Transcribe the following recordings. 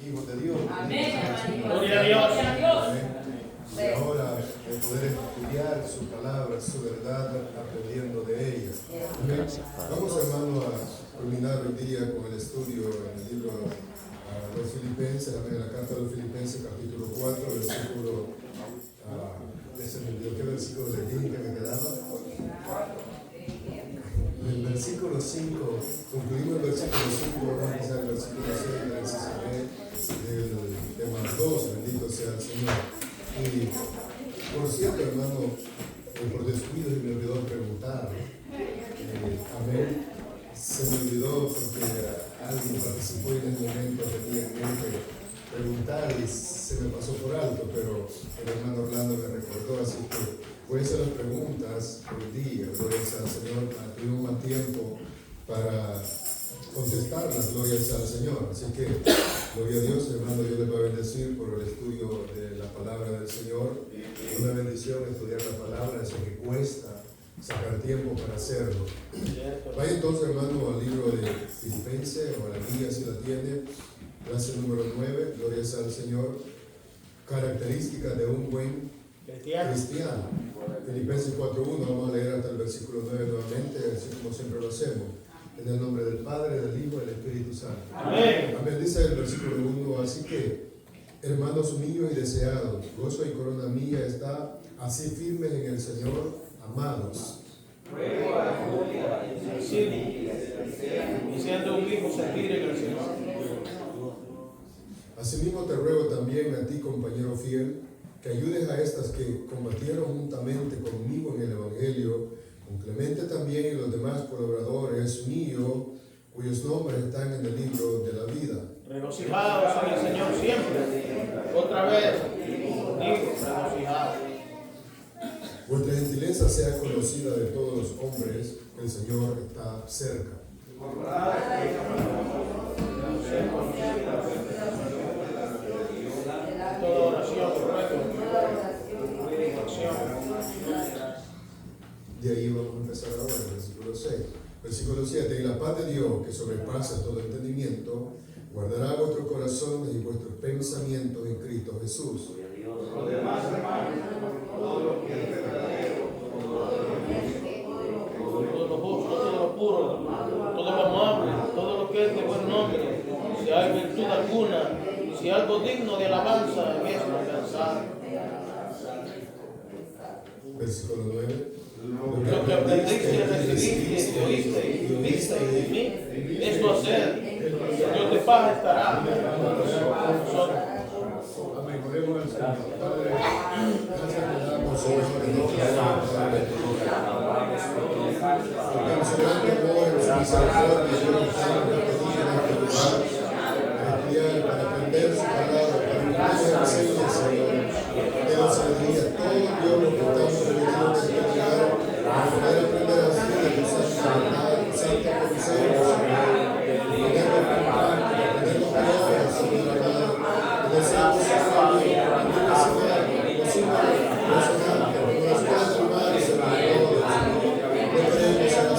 hijos de Dios. Amén, hermanito. Gloria a Dios. Amén. Y ahora de poder estudiar su palabra, su verdad, aprendiendo de ella. Amén. Vamos, hermano, a culminar hoy día con el estudio en el libro a los Filipenses, en la carta de los Filipenses, capítulo 4, versículo. Ese me olvidó, ¿qué versículo le dije que me quedaba? El versículo 5, concluimos el versículo 5, vamos a empezar el versículo 6, gracias a Dios, de más 2, bendito sea el Señor. Y por cierto, hermano, por descuido se me olvidó preguntar, amén, se me olvidó porque alguien participó y en el momento tenía en mente preguntar y se me pasó por alto, pero el hermano Orlando me recordó, así que voy a hacer las preguntas por día, gloria sea al Señor, tuvimos más tiempo para contestarlas, gloria sea al Señor. Así que, gloria a Dios, hermano, yo les voy a bendecir por el estudio de la palabra del Señor. Es una bendición estudiar la palabra, eso que cuesta sacar tiempo para hacerlo. Vaya entonces, hermano, al libro de Filipenses, o a la guía si la tiene, clase número 9, gloria sea al Señor. Características de un buen cristiano. Filipenses 4.1, vamos a leer hasta el versículo 9 nuevamente, así como siempre lo hacemos. En el nombre del Padre, del Hijo y del Espíritu Santo. Amén. Amén. Dice el versículo 1, así que, hermanos míos y deseados, gozo y corona mía está así firmes en el Señor, amados. Y siendo un hijo sentir en el Señor. Asimismo te ruego también a ti, compañero fiel, que ayudes a estas que combatieron juntamente conmigo en el Evangelio, con Clemente también y los demás colaboradores míos, cuyos nombres están en el libro de la vida. Regocijados en el Señor siempre. Otra vez, digo, regocijados. Vuestra gentileza sea conocida de todos los hombres, que el Señor está cerca. Toda oración, correcto. De ahí vamos a empezar ahora, el versículo 6. Versículo 7. Y la paz de Dios, que sobrepasa todo entendimiento, guardará vuestros corazones y vuestros pensamientos en Cristo Jesús. Los demás hermanos, todo lo que es verdadero, Todo lo justo, todo lo puro, todo lo amable, todo lo que es de buen nombre, si hay virtud alguna, si algo digno de alabanza, en esto pensar. Versículo 9. Lo que aprendiste y recibiste, oíste y viste de mí, esto hacer, Dios de paz estará con nosotros. Amén. Oremos al Señor. Padre, gracias te damos, Señor, en nombre de porque en su gran amor, en su misericordia, Dios nos ha permitido en este lugar para estudiar, para aprender su palabra, para que nos enseñe, Señor, que nos alegría todo Dios lo que estamos reunidos en este lugar, para poder aprender a vivir de tu santa verdad, tu santa consejo, Señor, ponerlo en práctica, ponerlo por obra, Señor amado, que nos seamos sabios, bendito Señor, posible, resonante, que nos puedas llamar, Señor, no queremos ser así,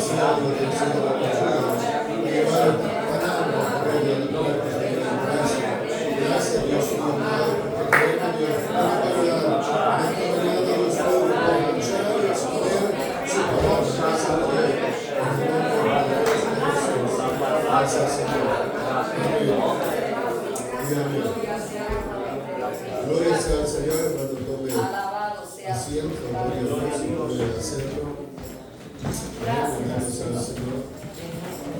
Señor, ayúdanos a llevar palabra por ella a la muerte, Señor, gracias, Dios mío, amado, porque queremos, Dios, en esta mañana de los pueblos, para escuchar y exponer su palabra, gracias a Dios, en el nombre de Jesús, gracias, Señor, amén, y amén. Gloria sea al Señor, hermano, tome asiento, gloria a Dios, si puede hacerlo. Bendito sea el Señor.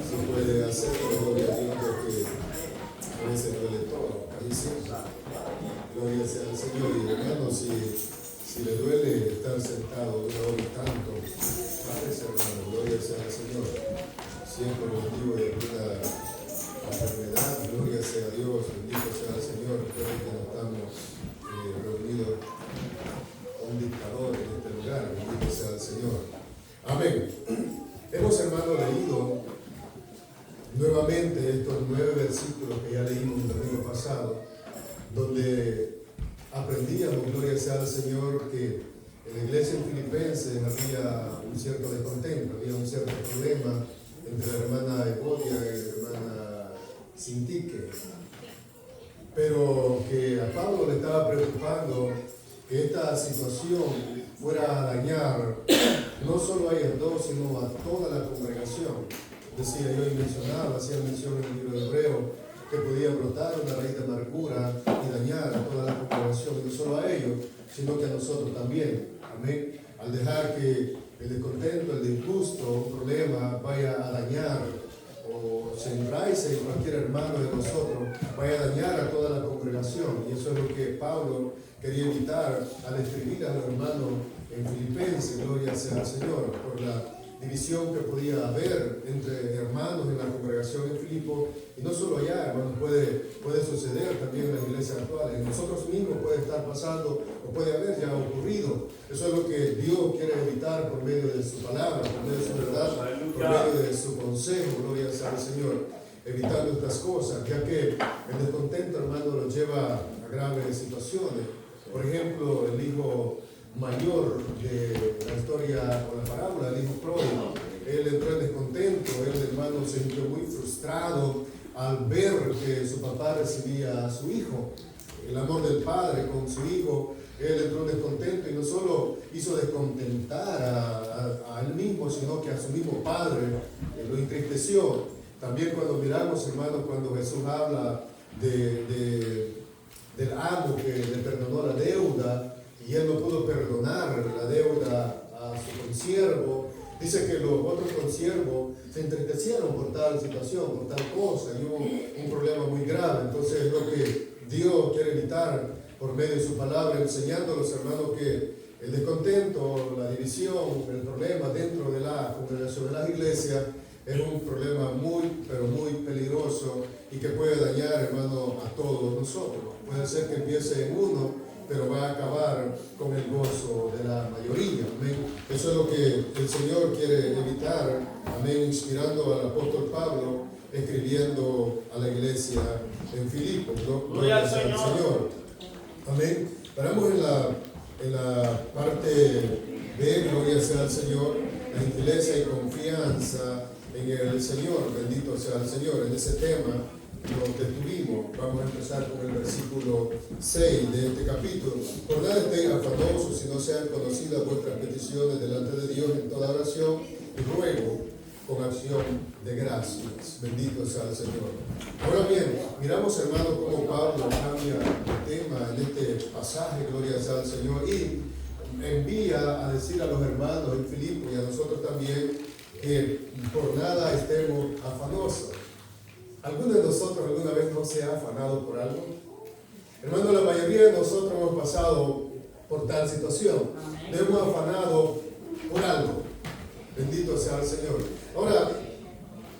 Si puede hacerlo, gloria a Dios, porque a veces duele todo, casi siempre. Gloria sea al Señor. Y hermano, si le duele estar sentado una hora y tanto, párese, hermano, gloria sea al Señor. Siempre motivo de alguna enfermedad, gloria sea a Dios, bendito sea el Señor. Creo que no estamos reunidos un dictador en este lugar, bendito sea el Señor. Amén. Hemos, hermano, leído nuevamente estos 9 versículos que ya leímos el domingo pasado, donde aprendíamos, gloria sea al Señor, que en la iglesia en Filipenses había un cierto descontento, había un cierto problema entre la hermana Evodia y la hermana Sintique. pero que a Pablo le estaba preocupando que esta situación fuera a dañar no solo a ellos dos, sino a toda la congregación. Decía yo y mencionaba, hacía mención en el libro de Hebreo, que podía brotar una raíz de amargura y dañar a toda la congregación, y no solo a ellos, sino que a nosotros también. Amén. Al dejar que el descontento, el disgusto, un problema vaya a dañar o se enraice en cualquier hermano de nosotros, vaya a dañar a toda la congregación. Y eso es lo que Pablo quería evitar al escribir a los hermanos en Filipenses, gloria sea al Señor, por la división que podía haber entre hermanos en la congregación en Filipo, y no solo allá, hermanos, puede suceder también en las iglesias actuales, en nosotros mismos puede estar pasando o puede haber ya ocurrido. Eso es lo que Dios quiere evitar por medio de su palabra, por medio de su verdad, por medio de su consejo, gloria sea al Señor, evitando estas cosas, ya que el descontento, hermano, lo lleva a graves situaciones. Por ejemplo, el hijo mayor de la historia o la parábola, el hijo pródigo, él entró en descontento, él, hermano, se sintió muy frustrado al ver que su papá recibía a su hijo, el amor del padre con su hijo. Él entró en descontento y no solo hizo descontentar a él mismo, sino que a su mismo padre lo entristeció. También cuando miramos, hermano, cuando Jesús habla del amo que le perdonó la deuda, y él no pudo perdonar la deuda a su consiervo, dice que los otros consiervos se entristecieron por tal situación, por tal cosa, y hubo un problema muy grave. Entonces es lo que Dios quiere evitar por medio de su palabra, enseñando a los hermanos que el descontento, la división, el problema dentro de la congregación de las iglesias es un problema muy, pero muy peligroso y que puede dañar, hermano, a todos nosotros. Puede ser que empiece en uno, pero va a acabar con el gozo de la mayoría. Amén. Eso es lo que el Señor quiere evitar. Amén. Inspirando al apóstol Pablo, escribiendo a la iglesia en Filipo. Gloria al Señor. Amén. Paramos en la parte B, gloria sea al Señor, la gentileza y confianza en el Señor. Bendito sea el Señor. En ese tema nos detuvimos. Vamos a empezar con el versículo 6 de este capítulo. Por nada estéis afanosos, si no sean conocidas vuestras peticiones delante de Dios en toda oración y ruego con acción de gracias. Bendito sea el Señor. Ahora bien, miramos, hermanos, cómo Pablo cambia el tema en este pasaje, gloria sea al Señor, y envía a decir a los hermanos en Filipo y a nosotros también que por nada estemos afanosos. ¿Alguno de nosotros alguna vez no se ha afanado por algo? Hermano, la mayoría de nosotros hemos pasado por tal situación. Nos hemos afanado por algo. Bendito sea el Señor. Ahora,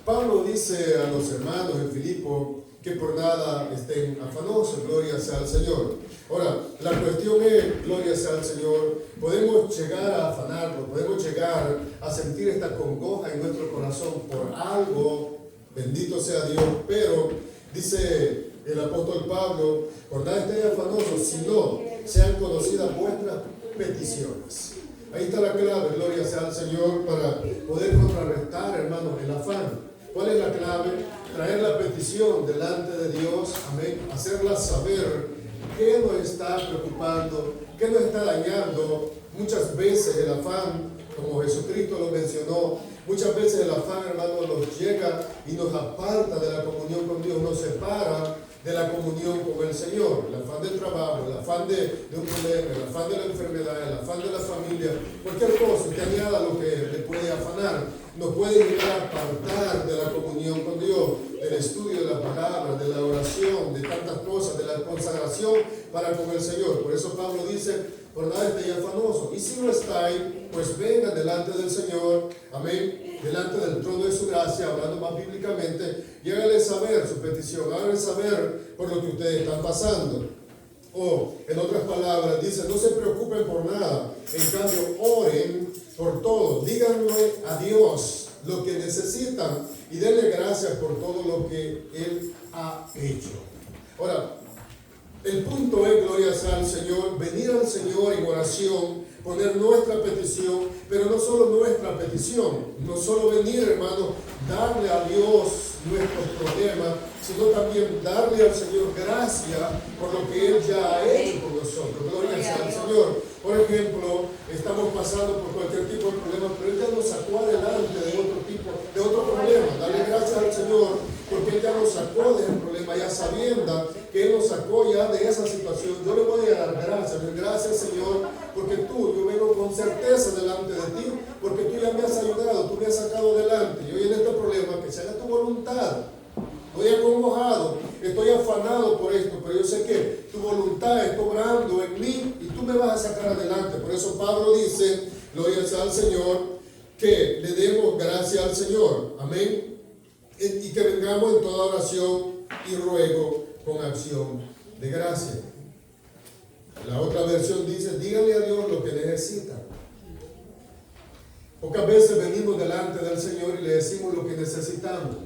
Pablo dice a los hermanos en Filipo que por nada estén afanosos, gloria sea al Señor. Ahora, la cuestión es, gloria sea al Señor, podemos llegar a afanarnos, podemos llegar a sentir esta congoja en nuestro corazón por algo. Bendito sea Dios, pero dice el apóstol Pablo, por nada estén afanosos, sino sean conocidas vuestras peticiones. Ahí está la clave, gloria sea al Señor, para poder contrarrestar, hermanos, el afán. ¿Cuál es la clave? Traer la petición delante de Dios, amén, hacerla saber qué nos está preocupando, qué nos está dañando. Muchas veces el afán, como Jesucristo lo mencionó, muchas veces el afán, hermano, nos llega y nos aparta de la comunión con Dios, nos separa de la comunión con el Señor. El afán del trabajo, el afán de un problema, el afán de la enfermedad, el afán de la familia, cualquier cosa que añada lo que le puede afanar, nos puede llegar a apartar de la comunión con Dios, del estudio de la palabra, de la oración, de tantas cosas, de la consagración para con el Señor. Por eso Pablo dice, por nada estéis afanosos. Y si no estáis, pues vengan delante del Señor, amén, delante del trono de su gracia, hablando más bíblicamente, y háganle saber su petición, háganle saber por lo que ustedes están pasando. O, en otras palabras, dice, no se preocupen por nada, en cambio, oren por todo, díganle a Dios lo que necesitan y denle gracias por todo lo que Él ha hecho. Ahora, el punto es, gloria sea al Señor, venir al Señor en oración, poner nuestra petición, pero no solo nuestra petición, no solo venir, hermano, darle a Dios nuestros problema, sino también darle al Señor gracia por lo que Él ya ha hecho con nosotros. Gloria sea al Señor. Por ejemplo, estamos pasando por cualquier tipo de problema, pero Él ya nos sacó adelante de otro problema. Dale gracias al Señor porque Él ya nos sacó de ese problema, ya sabiendo que Él nos sacó ya de esa situación. Yo le voy a dar gracias. Gracias, Señor, porque yo vengo con certeza delante de ti, porque tú ya me has ayudado, tú me has sacado adelante. Y hoy en este problema, que se haga tu voluntad. Estoy acongojado, estoy afanado por esto, pero yo sé que tu voluntad está obrando en mí y tú me vas a sacar adelante. Por eso Pablo dice, gloria sea al Señor, que le demos gracias al Señor. Amén. Y que vengamos en toda oración y ruego con acción de gracia. La otra versión dice, dígale a Dios lo que necesita. Pocas veces venimos delante del Señor y le decimos lo que necesitamos.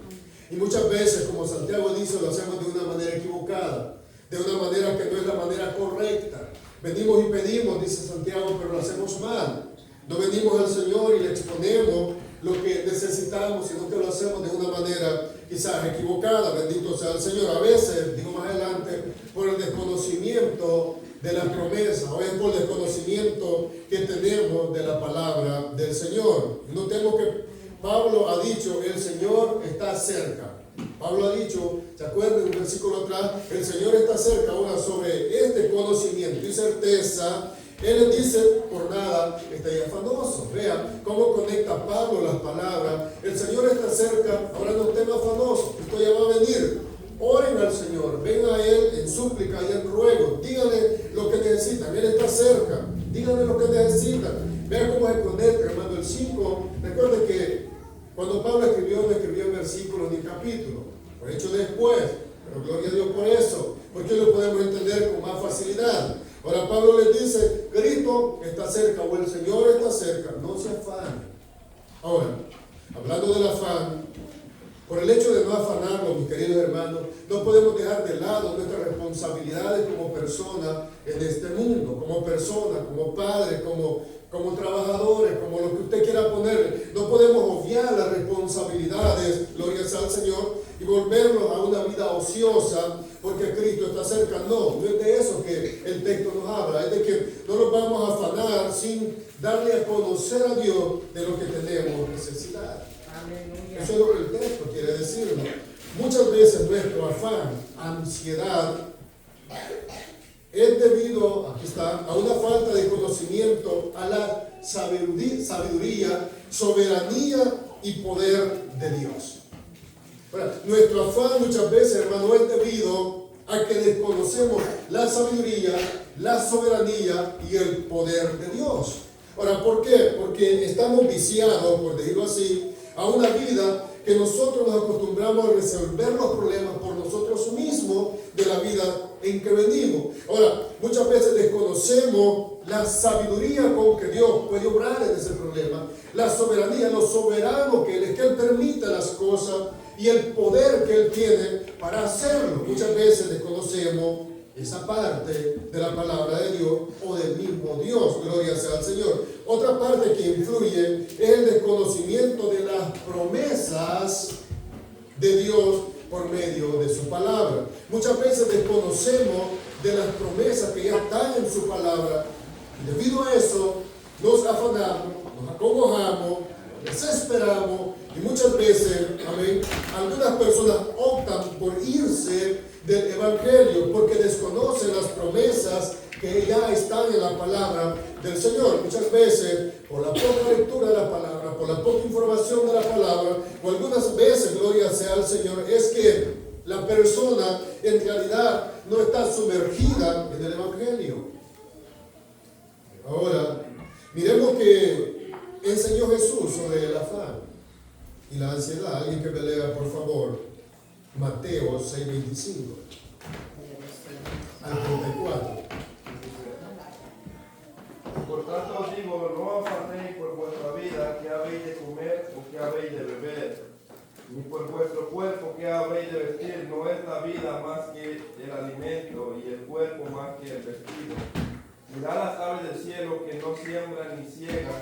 Y muchas veces, como Santiago dice, lo hacemos de una manera equivocada, de una manera que no es la manera correcta. Venimos y pedimos, dice Santiago, pero lo hacemos mal. No venimos al Señor y le exponemos lo que necesitamos, sino que lo hacemos de una manera quizás equivocada. Bendito sea el Señor. A veces, digo más adelante, por el desconocimiento de la promesa, o es por el desconocimiento que tenemos de la palabra del Señor. Notemos que Pablo ha dicho, el Señor está cerca. Pablo ha dicho, ¿se acuerdan? En un versículo atrás, el Señor está cerca. Ahora, sobre este conocimiento y certeza, Él le dice, por nada estáis afanosos. Vean cómo conecta Pablo las palabras. El Señor está cerca, ahora no estén afanosos. Esto ya va a venir. Oren al Señor, ven a Él en súplica y en ruego. Díganle lo que necesitan. Él está cerca. Díganle lo que necesitan. Vean cómo se conecta, hermano. El 5, recuerden que cuando Pablo escribió, no escribió en versículos ni capítulos, por hecho después, pero gloria a Dios por eso, porque lo podemos entender con más facilidad. Ahora Pablo les dice, Cristo está cerca o el Señor está cerca, no se afanen. Ahora, hablando del afán, por el hecho de no afanarnos, mis queridos hermanos, no podemos dejar de lado nuestras responsabilidades como personas en este mundo, como personas, como padres, como trabajadores, como lo que usted quiera ponerle. No podemos obviar las responsabilidades, gloria sea al Señor, y volvernos a una vida ociosa porque Cristo está cerca. No es de eso que el texto nos habla, es de que no nos vamos a afanar sin darle a conocer a Dios de lo que tenemos necesidad. Aleluya. Eso es lo que el texto quiere decirnos. Muchas veces nuestro afán, ansiedad, es debido, aquí está, a una falta de conocimiento, a la sabiduría, soberanía y poder de Dios. Ahora, nuestro afán muchas veces, hermano, es debido a que desconocemos la sabiduría, la soberanía y el poder de Dios. Ahora, ¿por qué? Porque estamos viciados, por decirlo así, a una vida que nosotros nos acostumbramos a resolver los problemas por nosotros mismos de la vida en que venimos. Ahora, muchas veces desconocemos la sabiduría con que Dios puede obrar en ese problema, la soberanía, lo soberano que Él es, que Él permite las cosas y el poder que Él tiene para hacerlo. Muchas veces desconocemos esa parte de la palabra de Dios o del mismo Dios, gloria sea al Señor. Otra parte que influye es el desconocimiento de las promesas de Dios por medio de su palabra. Muchas veces desconocemos de las promesas que ya están en su palabra y debido a eso nos afanamos, nos acongojamos, desesperamos y muchas veces, amén, algunas personas optan por irse del Evangelio porque desconocen las promesas que ya están en la palabra del Señor. Muchas veces, por la poca lectura de la palabra, por la poca información de la palabra, o algunas veces, gloria sea al Señor, es que la persona en realidad no está sumergida en el Evangelio. Ahora, miremos que enseñó Jesús sobre el afán y la ansiedad. Alguien que me lea, por favor, Mateo 6:25 al 34. Por tanto os digo, no afanéis por vuestra vida, que habéis de comer o que habéis de beber, ni por vuestro cuerpo, que habéis de vestir. No es la vida más que el alimento y el cuerpo más que el vestido. Mirad las aves del cielo, que no siembran ni ciegan,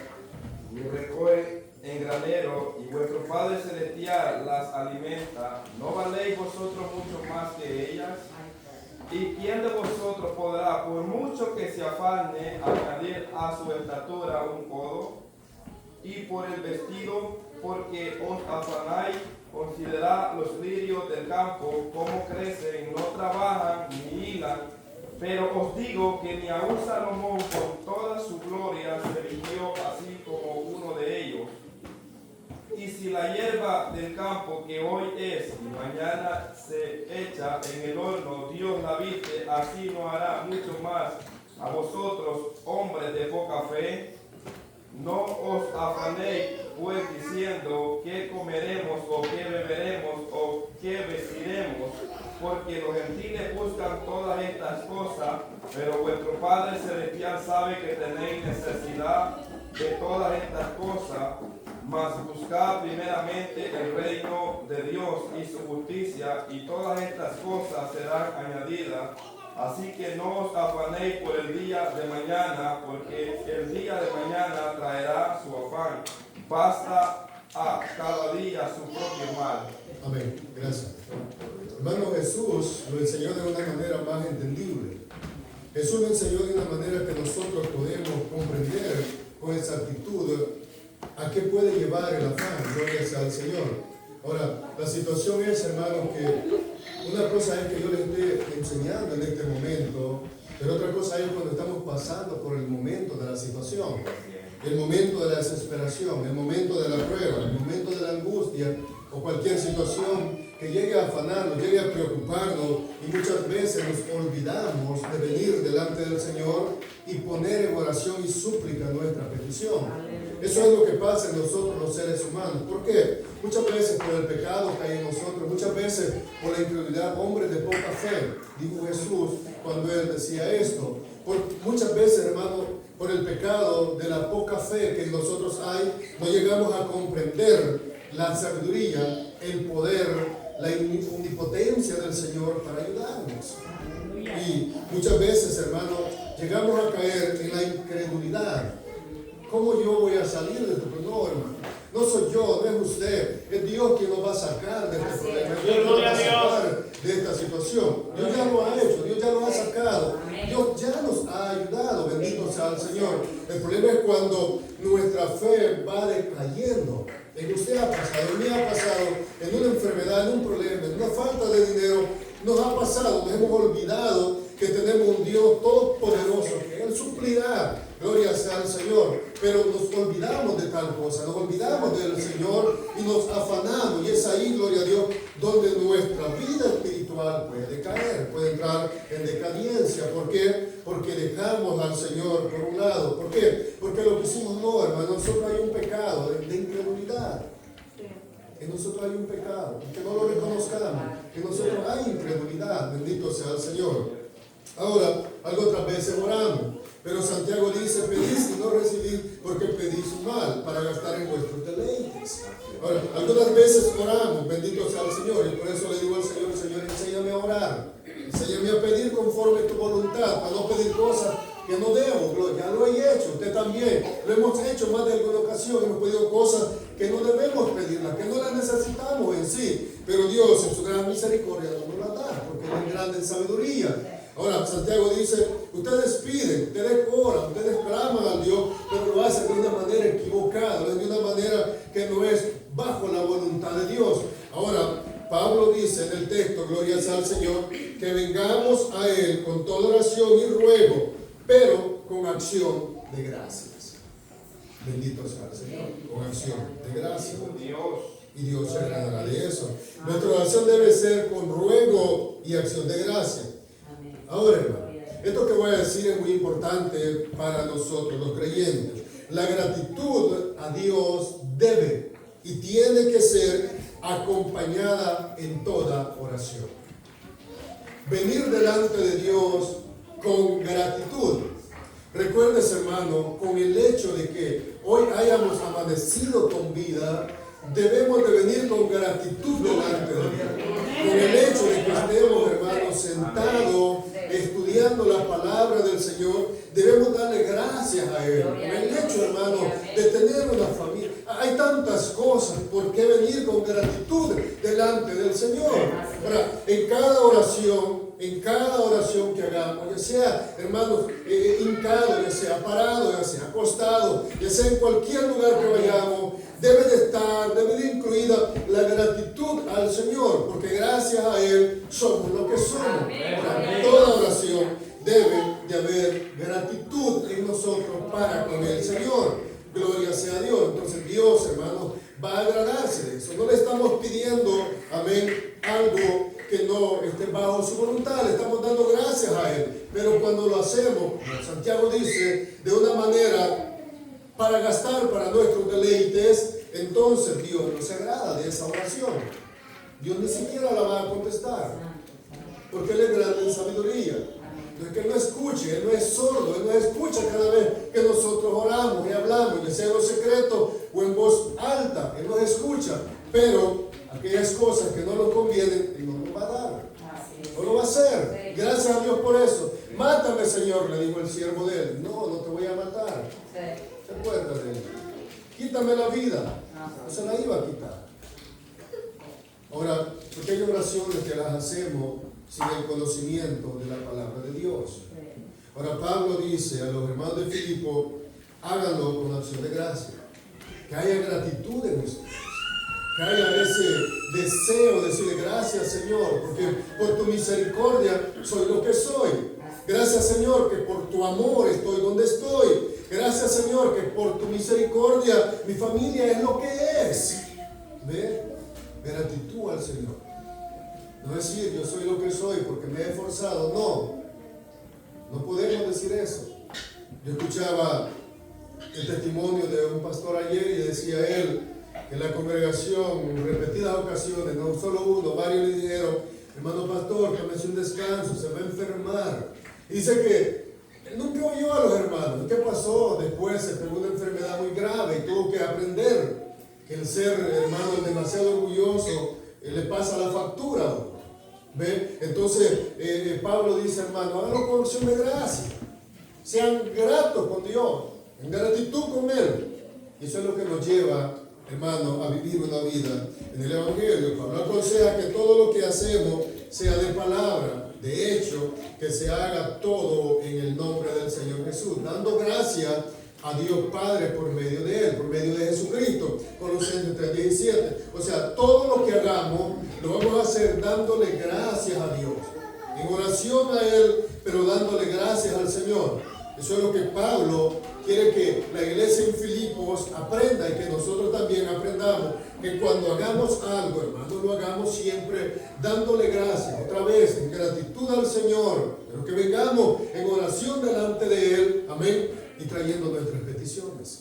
ni recogen en granero y vuestro Padre Celestial las alimenta, ¿no valéis vosotros mucho más que ellas? ¿Y quién de vosotros podrá, por mucho que se afane, añadir a su estatura un codo? Y por el vestido, porque os afanáis, considerad los lirios del campo, cómo crecen, no trabajan ni hilan. Pero os digo que ni aun Salomón con toda su gloria se vistió así como uno de ellos. Y si la hierba del campo que hoy es y mañana se echa en el horno, Dios la viste, así no hará mucho más a vosotros, hombres de poca fe. No os afanéis pues diciendo qué comeremos o qué beberemos o qué vestiremos, porque los gentiles buscan todas estas cosas, pero vuestro Padre Celestial sabe que tenéis necesidad de todas estas cosas. Mas buscad primeramente el reino de Dios y su justicia, y todas estas cosas serán añadidas. Así que no os afanéis por el día de mañana, porque el día de mañana traerá su afán. Basta a cada día su propio mal. Amén. Gracias. Hermano, Jesús lo enseñó de una manera más entendible. Jesús lo enseñó de una manera que nosotros podemos comprender con exactitud a qué puede llevar el afán. Gloria sea al Señor. Ahora, la situación es, hermano, que una cosa es que yo les esté enseñando en este momento, pero otra cosa es cuando estamos pasando por el momento de la situación, el momento de la desesperación, el momento de la prueba, el momento de la angustia o cualquier situación que llegue a afanarnos, llegue a preocuparnos, y muchas veces nos olvidamos de venir delante del Señor y poner en oración y súplica nuestra petición. Eso es lo que pasa en nosotros los seres humanos. ¿Por qué? Muchas veces por el pecado que hay en nosotros, muchas veces por la incredulidad, hombres de poca fe, dijo Jesús cuando Él decía esto. Muchas veces, hermano, por el pecado de la poca fe que en nosotros hay, no llegamos a comprender la sabiduría, el poder, la omnipotencia del Señor para ayudarnos. Y muchas veces, hermano, llegamos a caer en la incredulidad. ¿Cómo yo voy a salir de esto? Pues no, hermano. No soy yo, no es usted. Es Dios quien nos va a sacar de este problema. Dios nos va a sacar de esta situación. Dios ya lo ha hecho, Dios ya lo ha sacado. Dios ya nos ha ayudado. Bendito sea el Señor. El problema es cuando nuestra fe va decayendo. En usted ha pasado, en mí ha pasado, en una enfermedad, en un problema, en una falta de dinero. Nos ha pasado, nos hemos olvidado que tenemos un Dios todopoderoso, que Él suplirá. Gloria sea al Señor. Pero nos olvidamos de tal cosa, nos olvidamos del Señor y nos afanamos. Y es ahí, gloria a Dios, donde nuestra vida espiritual puede caer, puede entrar en decadencia. ¿Por qué? Porque dejamos al Señor por un lado. ¿Por qué? Porque lo que hicimos no, hermano. En nosotros hay un pecado de incredulidad. En nosotros hay un pecado, que no lo reconozcamos. En nosotros hay incredulidad. Bendito sea el Señor. Ahora, otras veces oramos. Pero Santiago dice, pedís y no recibís porque pedís mal para gastar en vuestros deleites. Ahora, algunas veces oramos, bendito sea el Señor, y por eso le digo al Señor, Señor, enséñame a orar, enséñame a pedir conforme tu voluntad, para no pedir cosas que no debo. Ya lo he hecho, usted también, lo hemos hecho más de alguna ocasión, hemos pedido cosas que no debemos pedirlas, que no las necesitamos en sí, pero Dios en su gran misericordia no nos las da, porque Él es grande en sabiduría. Ahora, Santiago dice, ustedes piden, ustedes oran, ustedes claman al Dios, pero lo hacen de una manera equivocada, de una manera que no es bajo la voluntad de Dios. Ahora, Pablo dice en el texto, gloria sea al Señor, que vengamos a Él con toda oración y ruego, pero con acción de gracias. Bendito sea el Señor, con acción de gracias. Y Dios se agradará de eso. Nuestra oración debe ser con ruego y acción de gracias. Ahora, hermano, esto que voy a decir es muy importante para nosotros los creyentes. La gratitud a Dios debe y tiene que ser acompañada en toda oración. Venir delante de Dios con gratitud. Recuerdes, hermano, con el hecho de que hoy hayamos amanecido con vida, debemos de venir con gratitud delante de Dios. Con el hecho de que estemos, hermanos, sentados estudiando la palabra del Señor, debemos darle gracias a Él. Con el hecho, hermano, de tener una familia. hay tantas cosas por qué venir con gratitud delante del Señor. Ahora, en cada oración que hagamos, ya sea, hermanos, hincado, ya sea parado, ya sea acostado, ya sea en cualquier lugar que vayamos, debe de incluida la gratitud al Señor, porque gracias a Él somos lo que somos. Ahora, en toda oración debe de haber gratitud en nosotros para con el Señor. Gloria sea a Dios. Entonces Dios, hermanos, va a agradarse de eso. No le estamos pidiendo, amén, algo que no esté bajo su voluntad. Le estamos dando gracias a Él. Pero cuando lo hacemos, Santiago dice, de una manera para gastar para nuestros deleites, entonces Dios no se agrada de esa oración. Dios ni siquiera la va a contestar, porque Él es grande en sabiduría. No es que Él no escuche, Él no es sordo, Él no escucha cada vez que nosotros oramos y hablamos, ya sea en lo secreto o en voz alta, Él nos escucha, pero aquellas cosas que no nos convienen, Él no nos va a dar, no lo va a hacer. Gracias a Dios por eso. Mátame, Señor, le dijo el siervo de Él. No, no te voy a matar. ¿Se acuerdan de Él? Quítame la vida. No se la iba a quitar. Ahora, porque hay oraciones que las hacemos sin el conocimiento de la palabra de Dios. Ahora Pablo dice a los hermanos de Filipo, háganlo con acción de gracia, que haya gratitud en ustedes, que haya ese deseo de decirle gracias, Señor, porque por tu misericordia soy lo que soy. Gracias, Señor, que por tu amor estoy donde estoy. Gracias, Señor, que por tu misericordia mi familia es lo que es. ¿Ve? Gratitud al Señor. No decir yo soy lo que soy porque me he esforzado. No podemos decir eso. Yo escuchaba el testimonio de un pastor ayer y decía él que en la congregación en repetidas ocasiones, no solo uno, varios le dijeron, hermano pastor, tómese un descanso, se va a enfermar. Y dice que él nunca oyó a los hermanos. ¿Qué pasó? Después se pegó una enfermedad muy grave y tuvo que aprender que el ser hermano demasiado orgulloso le pasa la factura. ¿Ve? Entonces Pablo dice, hermano, háganlo con acción de gracia, sean gratos con Dios, en gratitud con Él. Y eso es lo que nos lleva, hermano, a vivir una vida en el Evangelio. Pablo aconseja que todo lo que hacemos sea de palabra, de hecho, que se haga todo en el nombre del Señor Jesús, dando gracias a Dios Padre por medio de Él, por medio de Jesucristo. Colosenses 3:17. O sea, todo lo que hagamos lo vamos a hacer dándole gracias a Dios, en oración a Él, pero dándole gracias al Señor. Eso es lo que Pablo quiere que la iglesia en Filipos aprenda y que nosotros también aprendamos, que cuando hagamos algo, hermanos, lo hagamos siempre dándole gracias, otra vez, en gratitud al Señor, pero que vengamos en oración delante de Él, amén, y trayendo nuestras peticiones.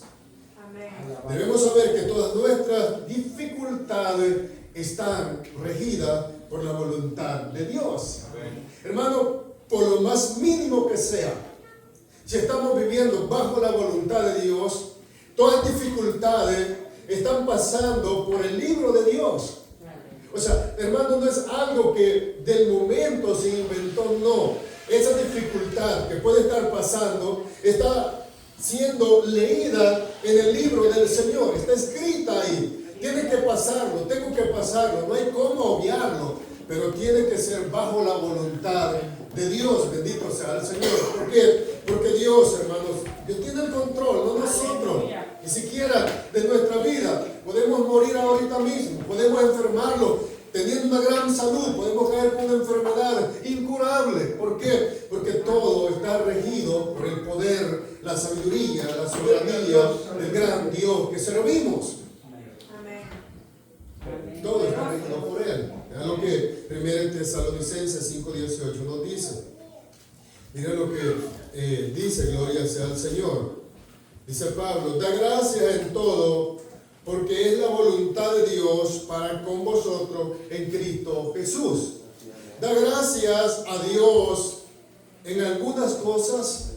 Amén. Debemos saber que todas nuestras dificultades están regidas por la voluntad de Dios. Amén. Hermano, por lo más mínimo que sea, si estamos viviendo bajo la voluntad de Dios, todas dificultades están pasando por el libro de Dios. O sea, hermano, no es algo que del momento se inventó, no. Esa dificultad que puede estar pasando está siendo leída en el libro del Señor, está escrita ahí. Tiene que pasarlo, tengo que pasarlo, no hay cómo obviarlo, pero tiene que ser bajo la voluntad de Dios, bendito sea el Señor. ¿Por qué? Porque Dios, hermanos, Dios tiene el control, no nosotros, ni siquiera de nuestra vida. Podemos morir ahorita mismo, podemos enfermarlo, teniendo una gran salud, podemos caer con una enfermedad incurable. ¿Por qué? Porque todo está regido por el poder, la sabiduría, la soberanía del gran Dios que servimos. Todo está regido por Él. Es lo que 1 Tesalonicenses 5:18 nos dice. Miren lo que dice, gloria sea al Señor. Dice Pablo, da gracias en todo, porque es la voluntad de Dios para con vosotros en Cristo Jesús. Da gracias a Dios en algunas cosas,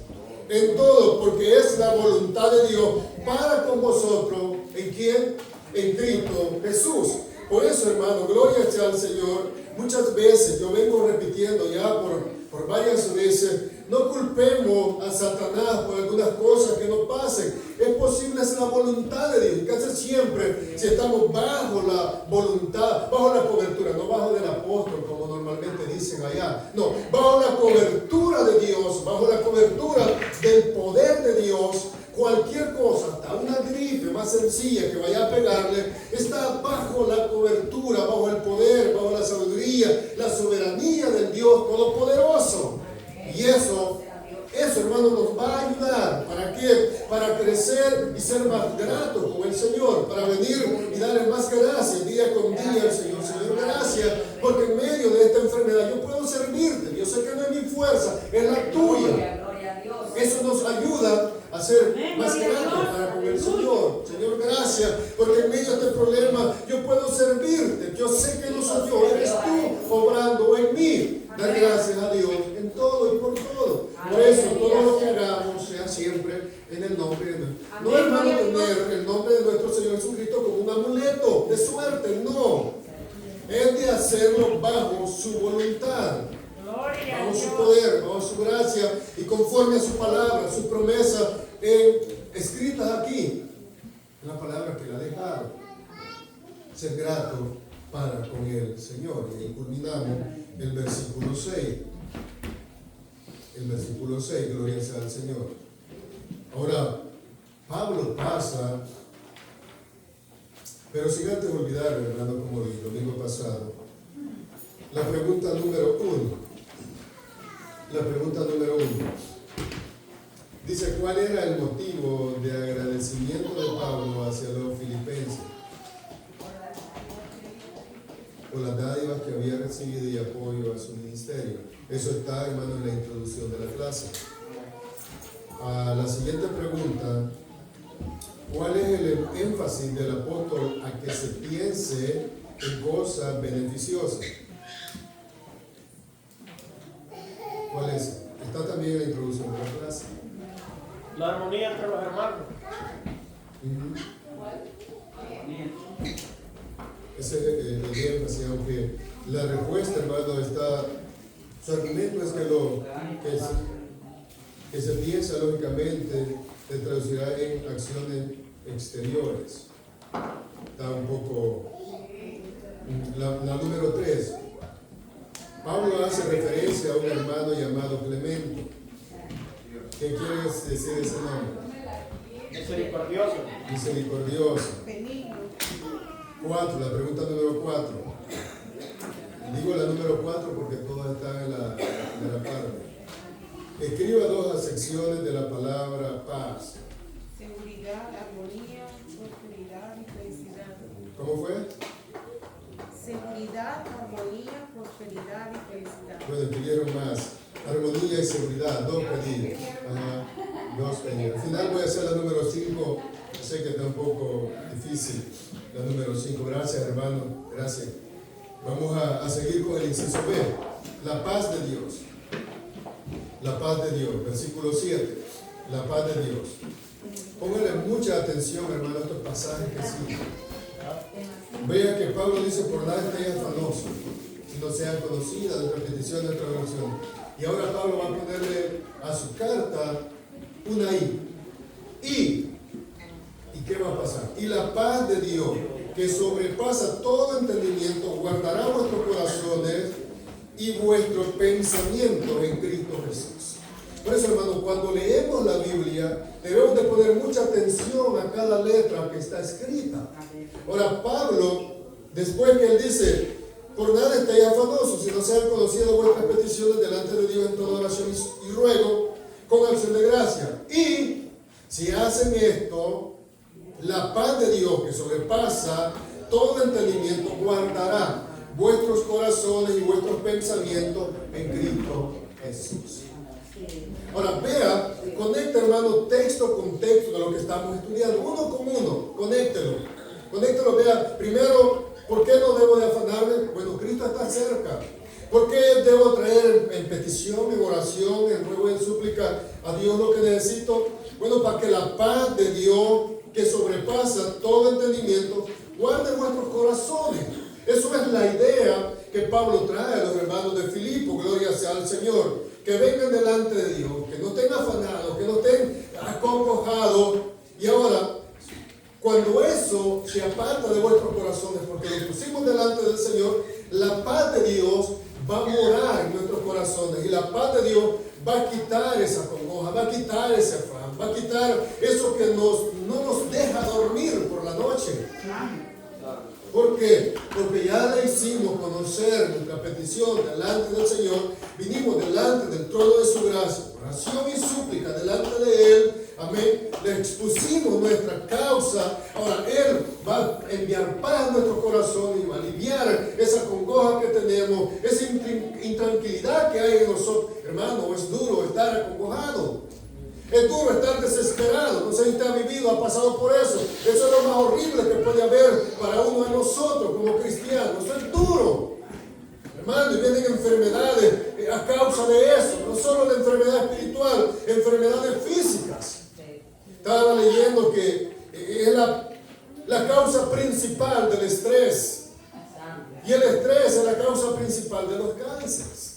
en todo, porque es la voluntad de Dios para con vosotros. ¿En quién? En Cristo Jesús. Por eso, hermano, gloria sea al Señor. Muchas veces yo vengo repitiendo ya por por varias veces. No culpemos a Satanás por algunas cosas que nos pasen. Es posible, es la voluntad de Dios. Casi siempre, si estamos bajo la voluntad, bajo la cobertura, no bajo del apóstol, como normalmente dicen allá. No, bajo la cobertura de Dios, bajo la cobertura del poder de Dios. Cualquier cosa, hasta una gripe más sencilla que vaya a pegarle, está bajo la cobertura, bajo el poder, bajo la sabiduría, la soberanía del Dios Todopoderoso. Y eso, hermano, nos va a ayudar. ¿Para qué? Para crecer y ser más gratos con el Señor, para venir y darle más gracias día con día al Señor. Señor, gracias, porque en medio de esta enfermedad yo puedo servirte. Yo sé que no es mi fuerza, es la tuya. Eso nos ayuda a ser más gratos para con el Señor. Señor, gracias, porque en medio de este problema yo puedo servirte. Yo sé que no soy yo, eres tú obrando en mí. Dar gracias a Dios en todo y por todo. Por eso, todo lo que hagamos sea siempre en el nombre de Dios. No, hermano, tener el nombre de nuestro Señor Jesucristo como un amuleto de suerte, no. Es de hacerlo bajo su voluntad, bajo su poder, bajo su gracia y conforme a su palabra, su promesa escritas aquí, en la palabra que la dejaron. Ser grato para con el Señor. Y culminamos el versículo 6. El versículo 6, gloria sea al Señor. Ahora, Pablo pasa, pero sin antes olvidar, hermano, como el domingo pasado, la pregunta número 1. La pregunta número 1. Dice, ¿cuál era el motivo de agradecimiento de Pablo hacia los filipenses? Por las dádivas que había recibido y apoyo a su ministerio. Eso está, hermano, en la introducción de la clase. A la siguiente pregunta, ¿cuál es el énfasis del apóstol a que se piense en cosas beneficiosas? ¿Cuál es? Está también en la introducción de la clase. La armonía entre los hermanos. Ese es el énfasis, aunque la respuesta, hermano, está, su argumento es que se piensa lógicamente, se traducirá en acciones exteriores. Está un poco, la número 3. Pablo hace referencia a un hermano llamado Clemente. ¿Qué quiere decir ese nombre? Misericordioso. Misericordioso. 4, la pregunta número 4. Digo la número 4 porque todas están en la parte. Escriba 2 secciones de la palabra paz. Seguridad, armonía, prosperidad y felicidad. ¿Cómo fue? Seguridad, armonía, prosperidad y felicidad. Bueno, pidieron más. Armonía y seguridad, 2 pedidos. Ajá, 2 pedidos. Al final voy a hacer la número 5. Sé que está un poco difícil. La número 5. Gracias, hermano. Gracias. Vamos a seguir con el inciso B. La paz de Dios. La paz de Dios. Versículo 7. La paz de Dios. Pónganle mucha atención, hermano, a estos pasajes que siguen. Vea que Pablo dice, por nada estéis afanosos, si no sean conocidas nuestra petición, nuestra oración. Y ahora Pablo va a ponerle a su carta una I. ¿Y qué va a pasar? Y la paz de Dios, que sobrepasa todo entendimiento, guardará vuestros corazones y vuestros pensamientos en Cristo Jesús. Por eso, hermano, cuando leemos la Biblia, debemos de poner mucha atención a cada letra que está escrita. Ahora, Pablo, después que él dice, por nada estéis afanosos, si no sean conocidas vuestras peticiones delante de Dios en toda oración y ruego, con acción de gracia. Y si hacen esto, la paz de Dios, que sobrepasa todo entendimiento, guardará vuestros corazones y vuestros pensamientos en Cristo Jesús. Ahora, vea, conecta, hermano, texto con texto de lo que estamos estudiando, uno con uno, conéctelo, vea, primero, ¿por qué no debo de afanarme? Bueno, Cristo está cerca. ¿Por qué debo traer en petición, en oración, en ruego, en súplica a Dios lo que necesito? Bueno, para que la paz de Dios, que sobrepasa todo entendimiento, guarde vuestros corazones. Eso es la idea que Pablo trae a los hermanos de Filipo, gloria sea al Señor. que vengan delante de Dios, que no estén afanados, que no estén acongojados. Y ahora, cuando eso se aparta de vuestros corazones, porque lo pusimos delante del Señor, la paz de Dios va a morar en nuestros corazones, y la paz de Dios va a quitar esa congoja, va a quitar ese afán, va a quitar eso que no nos deja dormir por la noche. ¿Por qué? Porque ya le hicimos conocer nuestra petición delante del Señor, vinimos delante del trono de su gracia, oración y súplica delante de Él, amén, le expusimos nuestra causa. Ahora Él va a enviar paz a nuestro corazón y va a aliviar esa congoja que tenemos, esa intranquilidad que hay en nosotros. Hermano, es duro estar acongojado. Es duro estar desesperado. No sé si usted ha vivido, ha pasado por eso. Eso es lo más horrible que puede haber para uno de nosotros como cristianos. Eso es duro, hermano, y vienen enfermedades a causa de eso. No solo la enfermedad espiritual, enfermedades físicas. Estaba leyendo que es la causa principal del estrés. Y el estrés es la causa principal de los cánceres.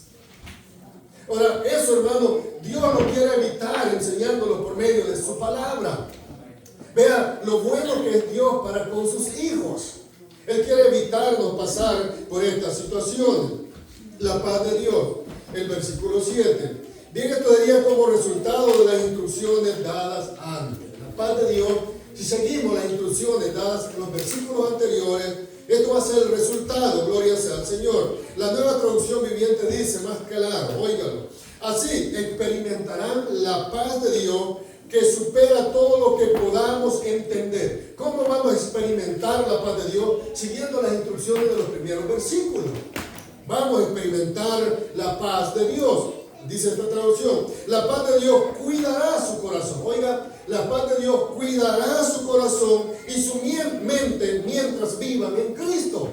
Ahora, eso, hermano, Dios lo quiere evitar enseñándolo por medio de su palabra. Vea lo bueno que es Dios para con sus hijos. Él quiere evitarnos pasar por estas situaciones. La paz de Dios, el versículo 7. Bien, esto sería como resultado de las instrucciones dadas antes. La paz de Dios, si seguimos las instrucciones dadas en los versículos anteriores, esto va a ser el resultado, gloria sea al Señor. La Nueva Traducción Viviente dice más claro, óigalo. Así experimentarán la paz de Dios que supera todo lo que podamos entender. ¿Cómo vamos a experimentar la paz de Dios? Siguiendo las instrucciones de los primeros versículos. Vamos a experimentar la paz de Dios. Dice esta traducción, la paz de Dios cuidará su corazón. Oiga, la paz de Dios cuidará su corazón y su mente mientras vivan en Cristo.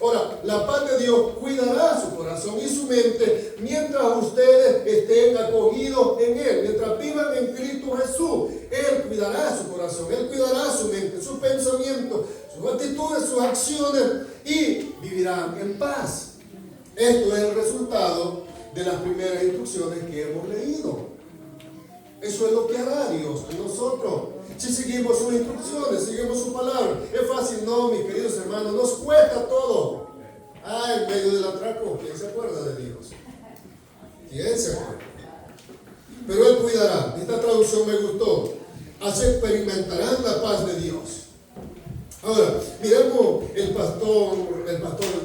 Ahora, la paz de Dios cuidará su corazón y su mente mientras ustedes estén acogidos en Él. Mientras vivan en Cristo Jesús, Él cuidará su corazón, Él cuidará su mente, sus pensamientos, sus actitudes, sus acciones, y vivirán en paz. Esto es el resultado de las primeras instrucciones que hemos leído. Eso es lo que hará Dios en nosotros. Si seguimos sus instrucciones, seguimos su palabra. Es fácil, no, mis queridos hermanos, nos cuesta todo. En medio del atraco, ¿quién se acuerda de Dios? ¿Quién se acuerda? Pero Él cuidará. Esta traducción me gustó. Así experimentarán la paz de Dios. Ahora, miremos el pastor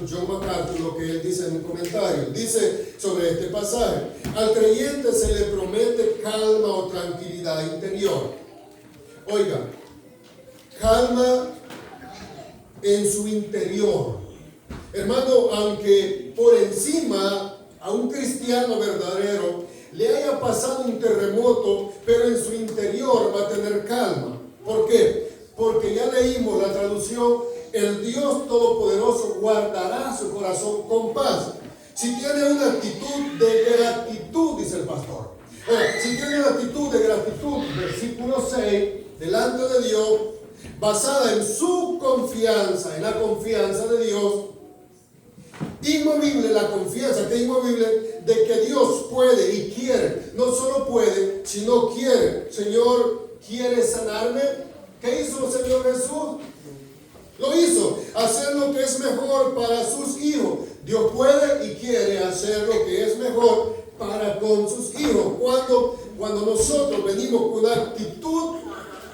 John MacArthur, lo que él dice en un comentario. Dice sobre este pasaje: al creyente se le promete calma o tranquilidad interior. Oiga, calma en su interior. Hermano, aunque por encima a un cristiano verdadero le haya pasado un terremoto, pero en su interior va a tener calma. ¿Por qué? Porque ya leímos la traducción: el Dios Todopoderoso guardará su corazón con paz. Si tiene una actitud de gratitud, dice el pastor. Si tiene una actitud de gratitud, versículo 6, delante de Dios, basada en su confianza, en la confianza de Dios, inmovible la confianza, que es inmovible, de que Dios puede y quiere. No solo puede, sino quiere. Señor, ¿quiere sanarme? ¿Qué hizo el Señor Jesús? Lo hizo, hacer lo que es mejor para sus hijos. Dios puede y quiere hacer lo que es mejor para con sus hijos. Cuando nosotros venimos con una actitud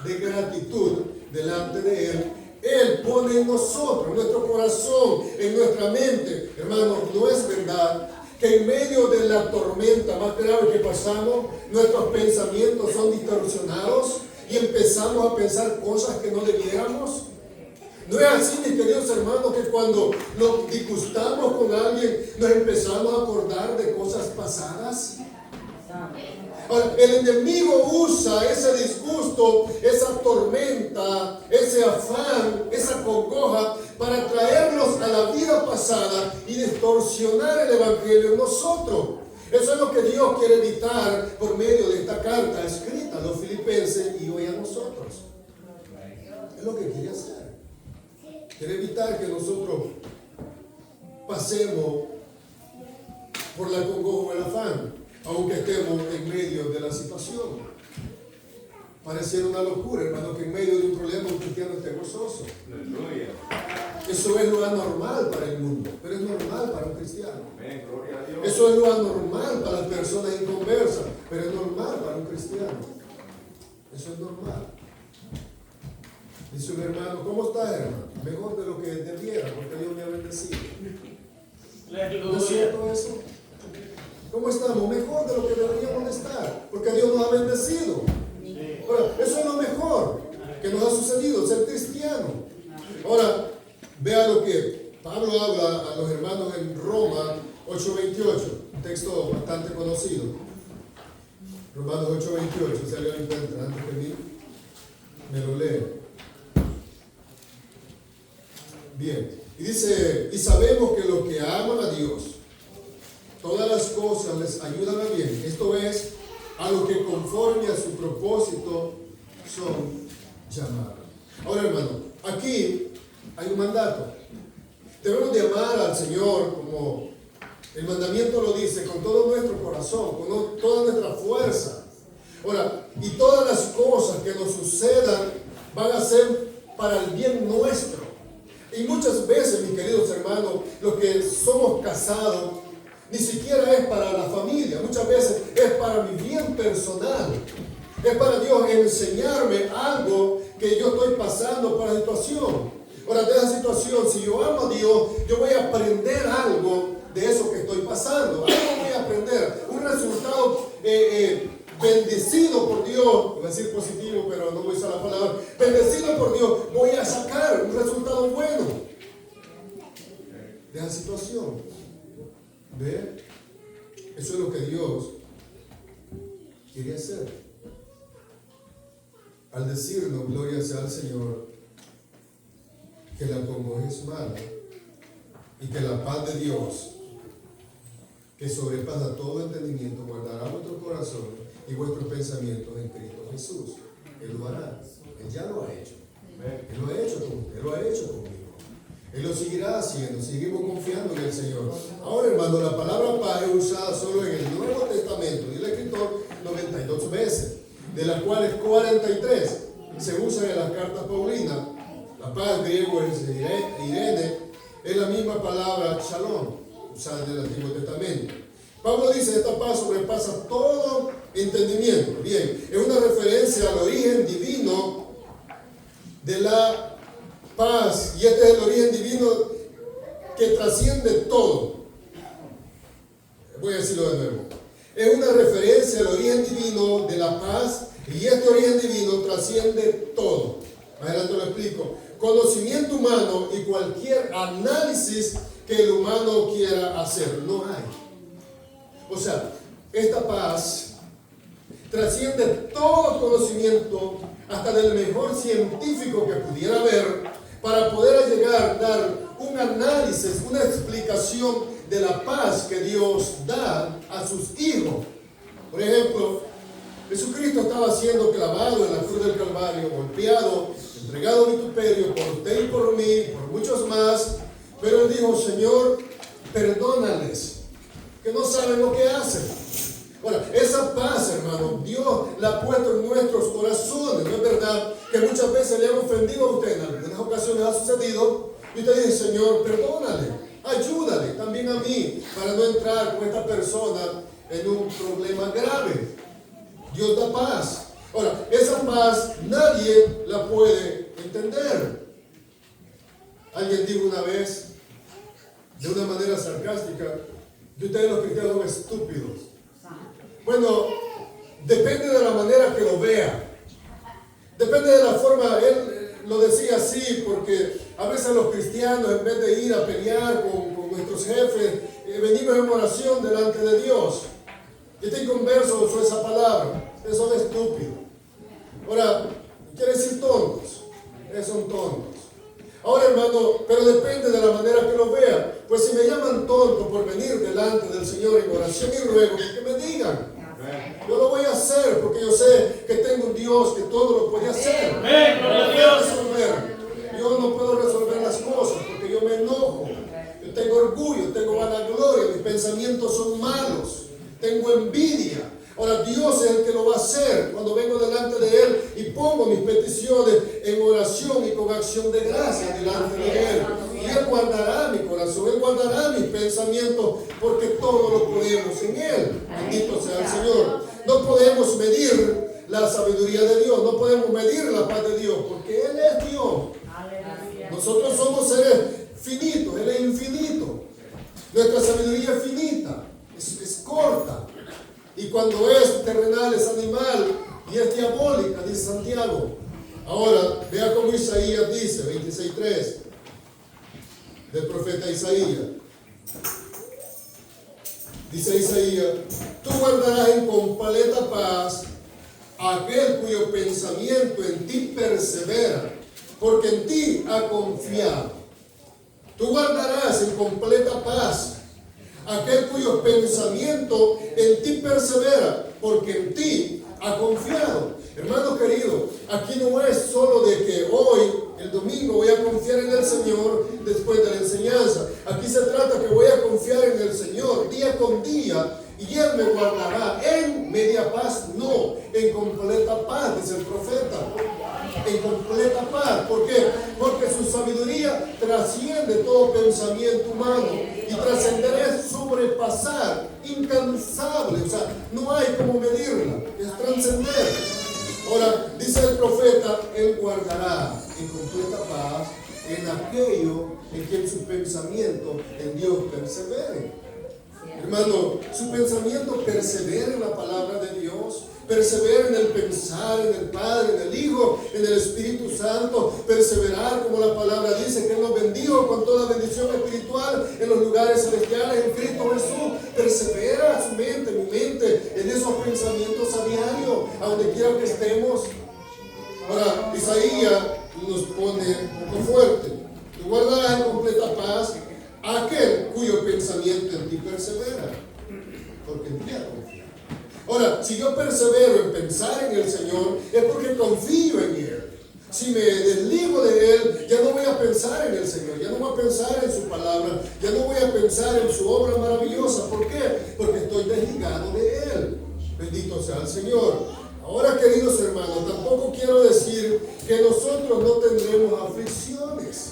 de gratitud delante de Él, Él pone en nosotros, en nuestro corazón, en nuestra mente. Hermanos, no es verdad que en medio de la tormenta más grave que pasamos, nuestros pensamientos son distorsionados y empezamos a pensar cosas que no debiéramos. No es así, mis queridos hermanos, que cuando nos disgustamos con alguien, nos empezamos a acordar de cosas pasadas. Ahora, el enemigo usa ese disgusto, esa tormenta, ese afán, esa congoja para traernos a la vida pasada y distorsionar el evangelio en nosotros. Eso es lo que Dios quiere evitar por medio de esta carta escrita a los filipenses y hoy a nosotros. Es lo que quiere hacer. Quiere evitar que nosotros pasemos por la congoja o el afán. aunque estemos en medio de la situación. Pareciera una locura, hermano, que en medio de un problema un cristiano esté gozoso. Aleluya. Eso es lo anormal para el mundo, pero es normal para un cristiano. Amén. Gloria a Dios. Eso es lo anormal para las personas inconversas, pero es normal para un cristiano. Eso es normal. Dice un hermano, ¿cómo estás, hermano? Mejor de lo que debiera, porque Dios me ha bendecido. ¿No es cierto eso? ¿Cómo estamos? Mejor de lo que deberíamos de estar, porque Dios nos ha bendecido. Ahora, eso es lo mejor que nos ha sucedido, ser cristiano. Ahora, vea lo que Pablo habla a los hermanos en Roma 8:28, un texto bastante conocido. Romanos 8:28, si alguien lo encuentra antes que mí, me lo lee. Bien, y dice, y sabemos que los que aman a Dios, todas las cosas les ayudan a bien. Esto es, a los que conforme a su propósito son llamados. Ahora, hermano, aquí hay un mandato. Debemos de amar al Señor como el mandamiento lo dice, con todo nuestro corazón, con toda nuestra fuerza. Ahora, y todas las cosas que nos sucedan van a ser para el bien nuestro. Y muchas veces, mis queridos hermanos, los que somos casados, ni siquiera es para la familia, muchas veces es para mi bien personal. Es para Dios enseñarme algo que yo estoy pasando por la situación. Ahora, de esa situación, si yo amo a Dios, yo voy a aprender algo de eso que estoy pasando. Algo voy a aprender, un resultado bendecido por Dios. Voy a decir positivo, pero no voy a usar la palabra. Bendecido por Dios, voy a sacar un resultado bueno de esa situación. ¿Ve? Eso es lo que Dios quiere hacer. Al decirnos, gloria sea al Señor, que la congoja es mala y que la paz de Dios, que sobrepasa todo entendimiento, guardará vuestros corazones y vuestros pensamientos en Cristo Jesús. Él lo hará. Él ya lo ha hecho. Él lo ha hecho con usted, Él lo ha hecho conmigo. Él lo seguirá haciendo. Seguimos confiando en el Señor. Ahora, hermano, la palabra paz es usada solo en el Nuevo Testamento. Y el escritor 92 veces, de las cuales 43 se usan en las cartas paulinas. La paz griego es Irene, es la misma palabra shalom, usada en el Antiguo Testamento. Pablo dice, esta paz sobrepasa todo entendimiento. Bien, es una referencia al origen divino de la paz, y este es el origen divino que trasciende todo. Voy a decirlo de nuevo. Es una referencia al origen divino de la paz, y este origen divino trasciende todo. Más adelante lo explico. Conocimiento humano y cualquier análisis que el humano quiera hacer, no hay. O sea, esta paz trasciende todo conocimiento, hasta del mejor científico que pudiera haber, para poder llegar a dar un análisis, una explicación de la paz que Dios da a sus hijos. Por ejemplo, Jesucristo estaba siendo clavado en la cruz del Calvario, golpeado, entregado a vituperio por usted y por mí, por muchos más, pero Él dijo, Señor, perdónales, que no saben lo que hacen. Ahora, esa paz, hermano, Dios la ha puesto en nuestros corazones. ¿No es verdad que muchas veces le han ofendido a usted? En algunas ocasiones ha sucedido, y usted dice, Señor, perdónale, ayúdale, también a mí, para no entrar con esta persona en un problema grave. Dios da paz. Ahora, esa paz nadie la puede entender. Alguien dijo una vez, de una manera sarcástica, que ustedes los cristianos son estúpidos. Bueno, depende de la manera que lo vea. Depende de la forma, él lo decía así, porque a veces los cristianos, en vez de ir a pelear con nuestros jefes, venimos en oración delante de Dios. Este inconverso usó esa palabra. Ustedes son estúpidos. Ahora, quiere decir tontos. Ustedes son tontos. Ahora, hermano, pero depende de la manera que lo vea. Pues si me llaman tonto por venir delante del Señor en oración y ruego, que me digan. Yo lo voy a hacer porque yo sé que tengo un Dios que todo lo puede hacer. Yo no puedo resolver las cosas porque yo me enojo. Yo tengo orgullo, tengo vanagloria, mis pensamientos son malos. tengo envidia. Ahora Dios es el que lo va a hacer cuando vengo delante de Él y pongo mis peticiones en oración y con acción de gracia delante de Él. Y Él guardará mi corazón, Él guardará mis pensamientos, porque todo lo podemos en Él. Bendito sea el Señor. No podemos medir la sabiduría de Dios, no podemos medir la paz de Dios, porque Él es Dios. Nosotros somos seres finitos, Él es infinito. Nuestra sabiduría es finita, es corta. Y cuando es terrenal, es animal y es diabólica, dice Santiago. Ahora, vea cómo Isaías dice, 26:3, del profeta Isaías. Dice Isaías: tú guardarás en completa paz a aquel cuyo pensamiento en ti persevera, porque en ti ha confiado. Tú guardarás en completa paz aquel cuyo pensamiento en ti persevera, porque en ti ha confiado. Hermano querido, aquí no es solo de que hoy, el domingo, voy a confiar en el Señor después de la enseñanza. Aquí se trata que voy a confiar en el Señor día con día, y Él me guardará en media paz, no, en completa paz, dice el profeta. En completa paz. ¿Por qué? Porque su sabiduría trasciende todo pensamiento humano, y trascender es sobrepasar, incansable. O sea, no hay como medirla, es trascender. Ahora, dice el profeta: Él guardará en completa paz en aquello en que su pensamiento en Dios persevere. Hermano, su pensamiento persevera en la palabra de Dios, persevera en el pensar en el Padre, en el Hijo, en el Espíritu Santo, perseverar, como la palabra dice, que Él nos bendijo con toda bendición espiritual en los lugares celestiales en Cristo Jesús. Persevera su mente, mi mente, en esos pensamientos a diario, a donde quiera que estemos. Ahora, Isaías nos pone un poco fuerte: tú guardarás en completa paz aquel cuyo pensamiento en ti persevera, porque en ti ha confiado. Ahora, si yo persevero en pensar en el Señor, es porque confío en Él. Si me desligo de Él, ya no voy a pensar en el Señor, ya no voy a pensar en su palabra, ya no voy a pensar en su obra maravillosa. ¿Por qué? Porque estoy desligado de Él. Bendito sea el Señor. Ahora, queridos hermanos, tampoco quiero decir que nosotros no tendremos aflicciones.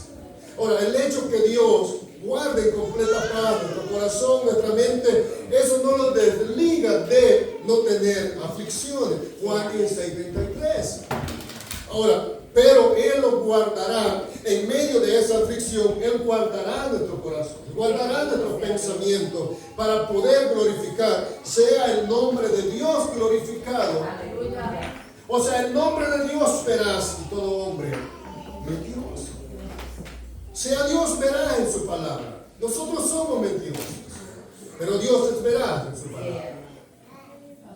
Ahora, el hecho que Dios guarde en completa paz nuestro corazón, nuestra mente, eso no nos desliga de no tener aflicciones. Juan 16:33. Ahora, pero Él nos guardará en medio de esa aflicción. Él guardará nuestro corazón, guardará nuestros pensamientos, para poder glorificar, sea el nombre de Dios glorificado. O sea, el nombre de Dios veraz y todo hombre mentiroso. Sea Dios veraz en su palabra. Nosotros somos mentirosos, pero Dios es veraz en su palabra.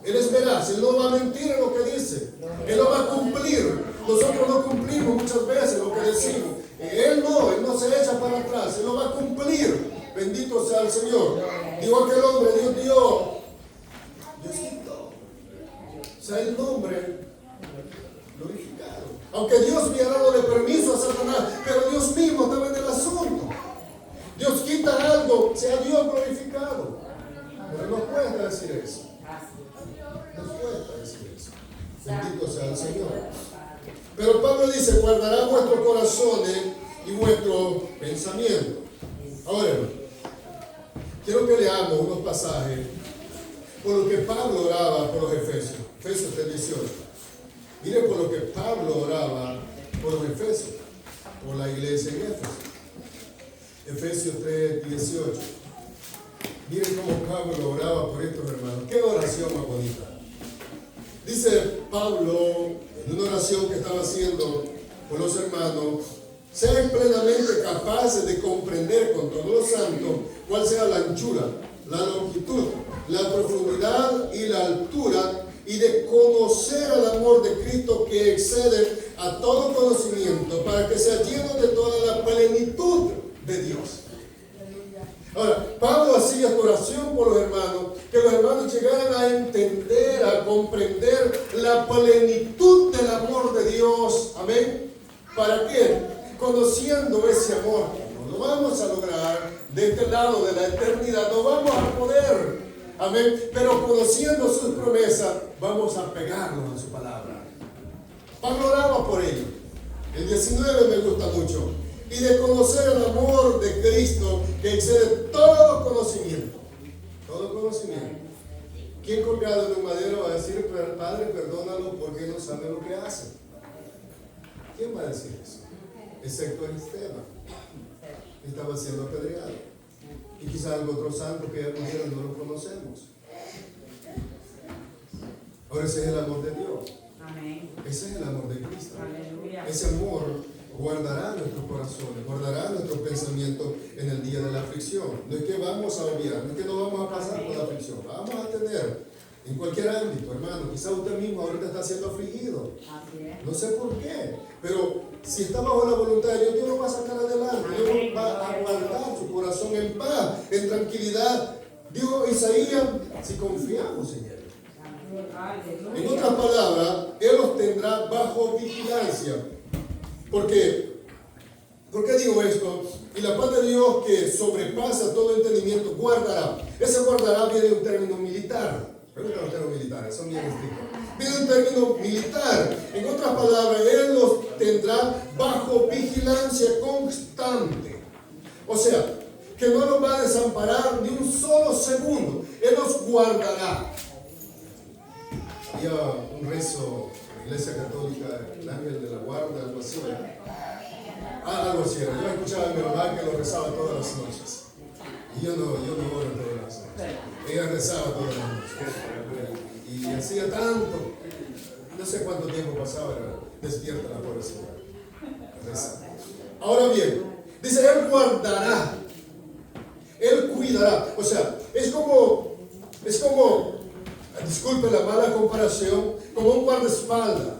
Él es veraz, Él no va a mentir en lo que dice, Él lo va a cumplir. Nosotros no cumplimos muchas veces lo que decimos. Él no se echa para atrás, Él lo va a cumplir. Bendito sea el Señor. Digo aquel hombre, Dios dio, Dios quitó. O sea, el nombre glorificado. Aunque Dios había dado de permiso a Satanás, pero Dios mismo estaba en el asunto. Dios quita algo, sea Dios glorificado. Pero nos cuesta decir eso. Nos cuesta decir eso. Bendito sea el Señor. Pero Pablo dice: guardará vuestros corazones y vuestro pensamiento. Ahora, quiero que leamos unos pasajes por lo que Pablo oraba por los Efesios. Efesios 3:18. Mire por lo que Pablo oraba por los Efesios, por la iglesia en Éfeso. Efesios 3:18. Miren cómo Pablo oraba por estos hermanos. Qué oración más bonita. Dice Pablo en una oración que estaba haciendo por los hermanos: sean plenamente capaces de comprender con todos los santos cuál sea la anchura, la longitud, la profundidad y la altura, y de conocer el amor de Cristo que excede a todo conocimiento, para que sea lleno de toda la plenitud de Dios. Ahora, Pablo hacía esta oración por los hermanos, que los hermanos llegaran a entender, a comprender la plenitud del amor de Dios. Amén. ¿Para qué? Conociendo ese amor, no lo vamos a lograr de este lado de la eternidad, no vamos a poder. Amén. Pero conociendo sus promesas, vamos a pegarnos a su palabra. Pablo oraba por ello. El 19 me gusta mucho. Y de conocer el amor de Cristo que excede todo conocimiento. Todo conocimiento. ¿Quién colgado en un madero va a decir, Padre, perdónalo porque no sabe lo que hace? ¿Quién va a decir eso? Excepto Esteban. Estaba siendo apedreado. Y quizás algún otro santo que ya murieron no lo conocemos. Ahora ese es el amor de Dios. Amén. Ese es el amor de Cristo. Aleluya. Ese amor guardará nuestros corazones, guardará nuestros pensamientos en el día de la aflicción. No es que vamos a olvidar, no es que no vamos a pasar por la aflicción. Vamos a tener en cualquier ámbito, hermano. Quizás usted mismo ahorita está siendo afligido. Así es. No sé por qué, pero si está bajo la voluntad de Dios, Dios lo va a sacar adelante. Dios va a guardar su corazón en paz, en tranquilidad. Dijo Isaías, si confiamos en Él. En otras palabras, Él los tendrá bajo vigilancia. ¿Por qué? ¿Por qué digo esto? Y la paz de Dios que sobrepasa todo entendimiento guardará. Ese guardará viene de un término militar. Pregunta los términos militares, son bien estrictos. Viene de un término militar. En otras palabras, Él los tendrá bajo vigilancia constante. O sea, que no los va a desamparar ni un solo segundo. Él los guardará. Había un rezo en la Iglesia Católica, el ángel de la guarda, algo así. Algo así era. Yo escuchaba a mi mamá que lo rezaba todas las noches. Y yo no oro todas las noches. Ella rezaba todas las noches. Y hacía tanto. No sé cuánto tiempo pasaba, era despierta la pobre señora. Reza. Ahora bien, dice, Él guardará. Él cuidará. O sea, es como, disculpe la mala comparación, como un guardaespaldas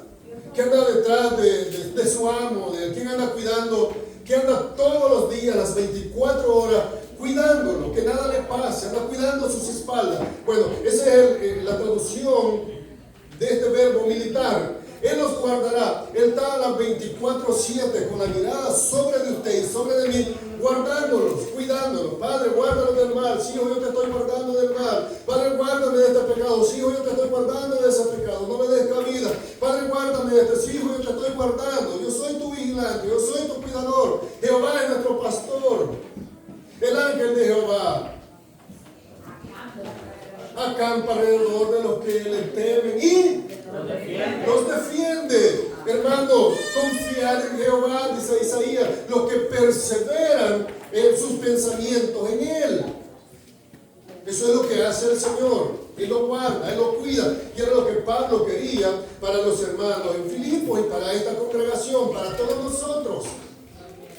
que anda detrás de su amo, de quien anda cuidando, que anda todos los días, las 24 horas, cuidándolo, que nada le pase, anda cuidando sus espaldas. Bueno, esa es la traducción de este verbo militar. Él los guardará. Él está a las 24/7 con la mirada sobre de usted y sobre de mí, guardándolos, cuidándolos. Padre, guárdalos del mal. Sí, hijo, yo te estoy guardando del mal. Padre, guárdame de este pecado. Sí, hijo, yo te estoy guardando de ese pecado. No me des cabida. Padre, guárdame de este. Sí, hijo, yo te estoy guardando. Yo soy tu vigilante. Yo soy tu cuidador. Jehová es nuestro pastor. El ángel de Jehová acampa alrededor de los que le temen y los defiende. Hermano, confiar en Jehová, dice Isaías, los que perseveran en sus pensamientos en Él. Eso es lo que hace el Señor. Él lo guarda, Él lo cuida. Y era lo que Pablo quería para los hermanos en Filipos y para esta congregación, para todos nosotros.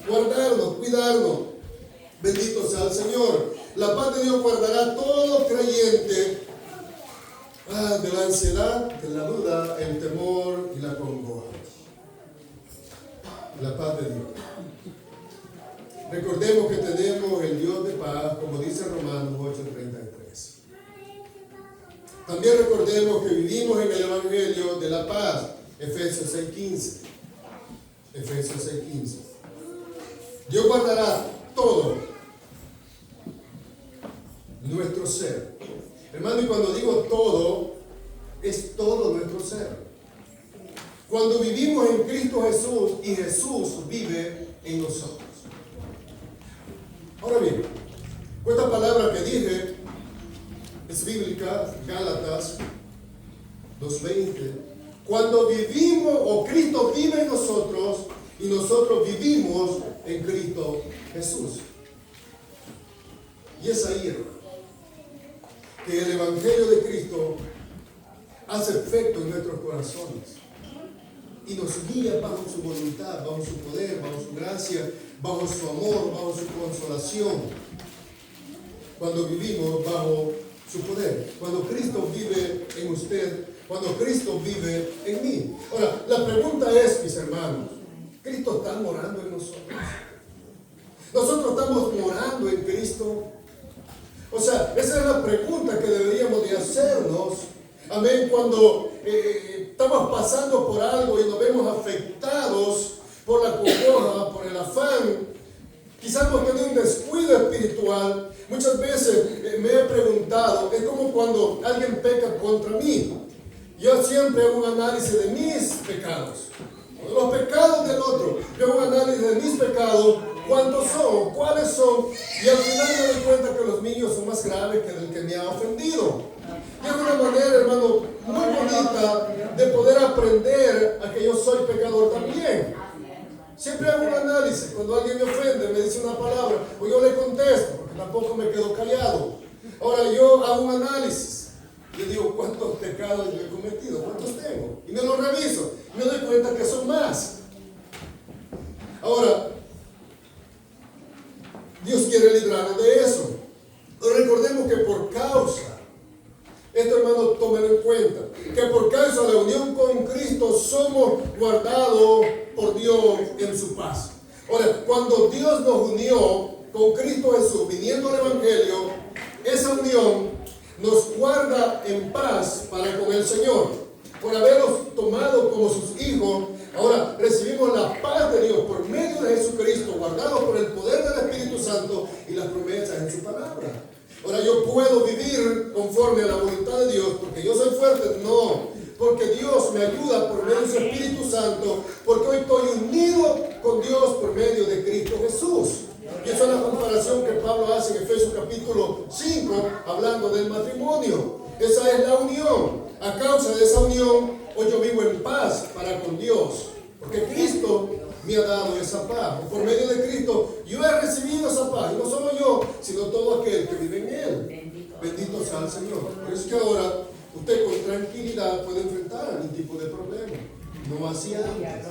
Guardarnos, cuidarnos. Bendito sea el Señor. La paz de Dios guardará todo creyente de la ansiedad, de la duda, el temor y la congoja. La paz de Dios. Recordemos que tenemos el Dios de paz, como dice Romanos 8:33. También recordemos que vivimos en el Evangelio de la paz, Efesios 6:15. Efesios 6:15. Dios guardará todo nuestro ser. Hermano, y cuando digo todo, es todo nuestro ser. Cuando vivimos en Cristo Jesús y Jesús vive en nosotros. Ahora bien, esta palabra que dije es bíblica, Gálatas 2:20. Cuando vivimos, o Cristo vive en nosotros y nosotros vivimos en Cristo Jesús. Y es ahí, hermano, que el Evangelio de Cristo hace efecto en nuestros corazones y nos guía bajo su voluntad, bajo su poder, bajo su gracia, bajo su amor, bajo su consolación. Cuando vivimos bajo su poder, cuando Cristo vive en usted, cuando Cristo vive en mí. Ahora, la pregunta es, mis hermanos, ¿Cristo está morando en nosotros? ¿Nosotros estamos morando en Cristo? O sea, esa es la pregunta que deberíamos de hacernos. Amén. Cuando estamos pasando por algo y nos vemos afectados por la congoja, por el afán, Quizás hemos tenido un descuido espiritual. Muchas veces me he preguntado, es como cuando alguien peca contra mí. Yo siempre hago un análisis de mis pecados, los pecados del otro. Yo hago un análisis de mis pecados, cuántos son, cuáles son, y al final me doy cuenta que los míos son más graves que el que me ha ofendido. Y es una manera, hermano, muy bonita de poder aprender a que yo soy pecador también. Siempre hago un análisis. Cuando alguien me ofende, me dice una palabra, o yo le contesto, porque tampoco me quedo callado. Ahora yo hago un análisis. Yo digo, ¿cuántos pecados yo he cometido? ¿Cuántos tengo? Y me lo reviso. Y me doy cuenta que son más. Ahora, Dios quiere librarnos de eso. Pero recordemos que por causa, esto, hermano, tómenlo en cuenta, que por causa de la unión con Cristo somos guardados por Dios en su paz. Ahora, cuando Dios nos unió con Cristo Jesús, viniendo al Evangelio, esa unión nos guarda en paz para con el Señor. Por haberlos tomado como sus hijos, ahora recibimos la paz de Dios por medio de Jesucristo, guardados por el poder del Espíritu Santo y las promesas en su palabra. Ahora yo puedo vivir conforme a la voluntad de Dios porque yo soy fuerte, no, porque Dios me ayuda por medio de su Espíritu Santo, porque hoy estoy unido con Dios por medio de Cristo Jesús. Y esa es la comparación que Pablo hace en Efesios capítulo 5, hablando del matrimonio. Esa es la unión. A causa de esa unión, hoy yo vivo en paz para con Dios, porque Cristo me ha dado esa paz. Por medio de Cristo yo he recibido esa paz, y no solo yo, sino todo aquel que vive en Él. Bendito sea el Señor. Por eso es que ahora usted con tranquilidad puede enfrentar algún tipo de problema, no así antes.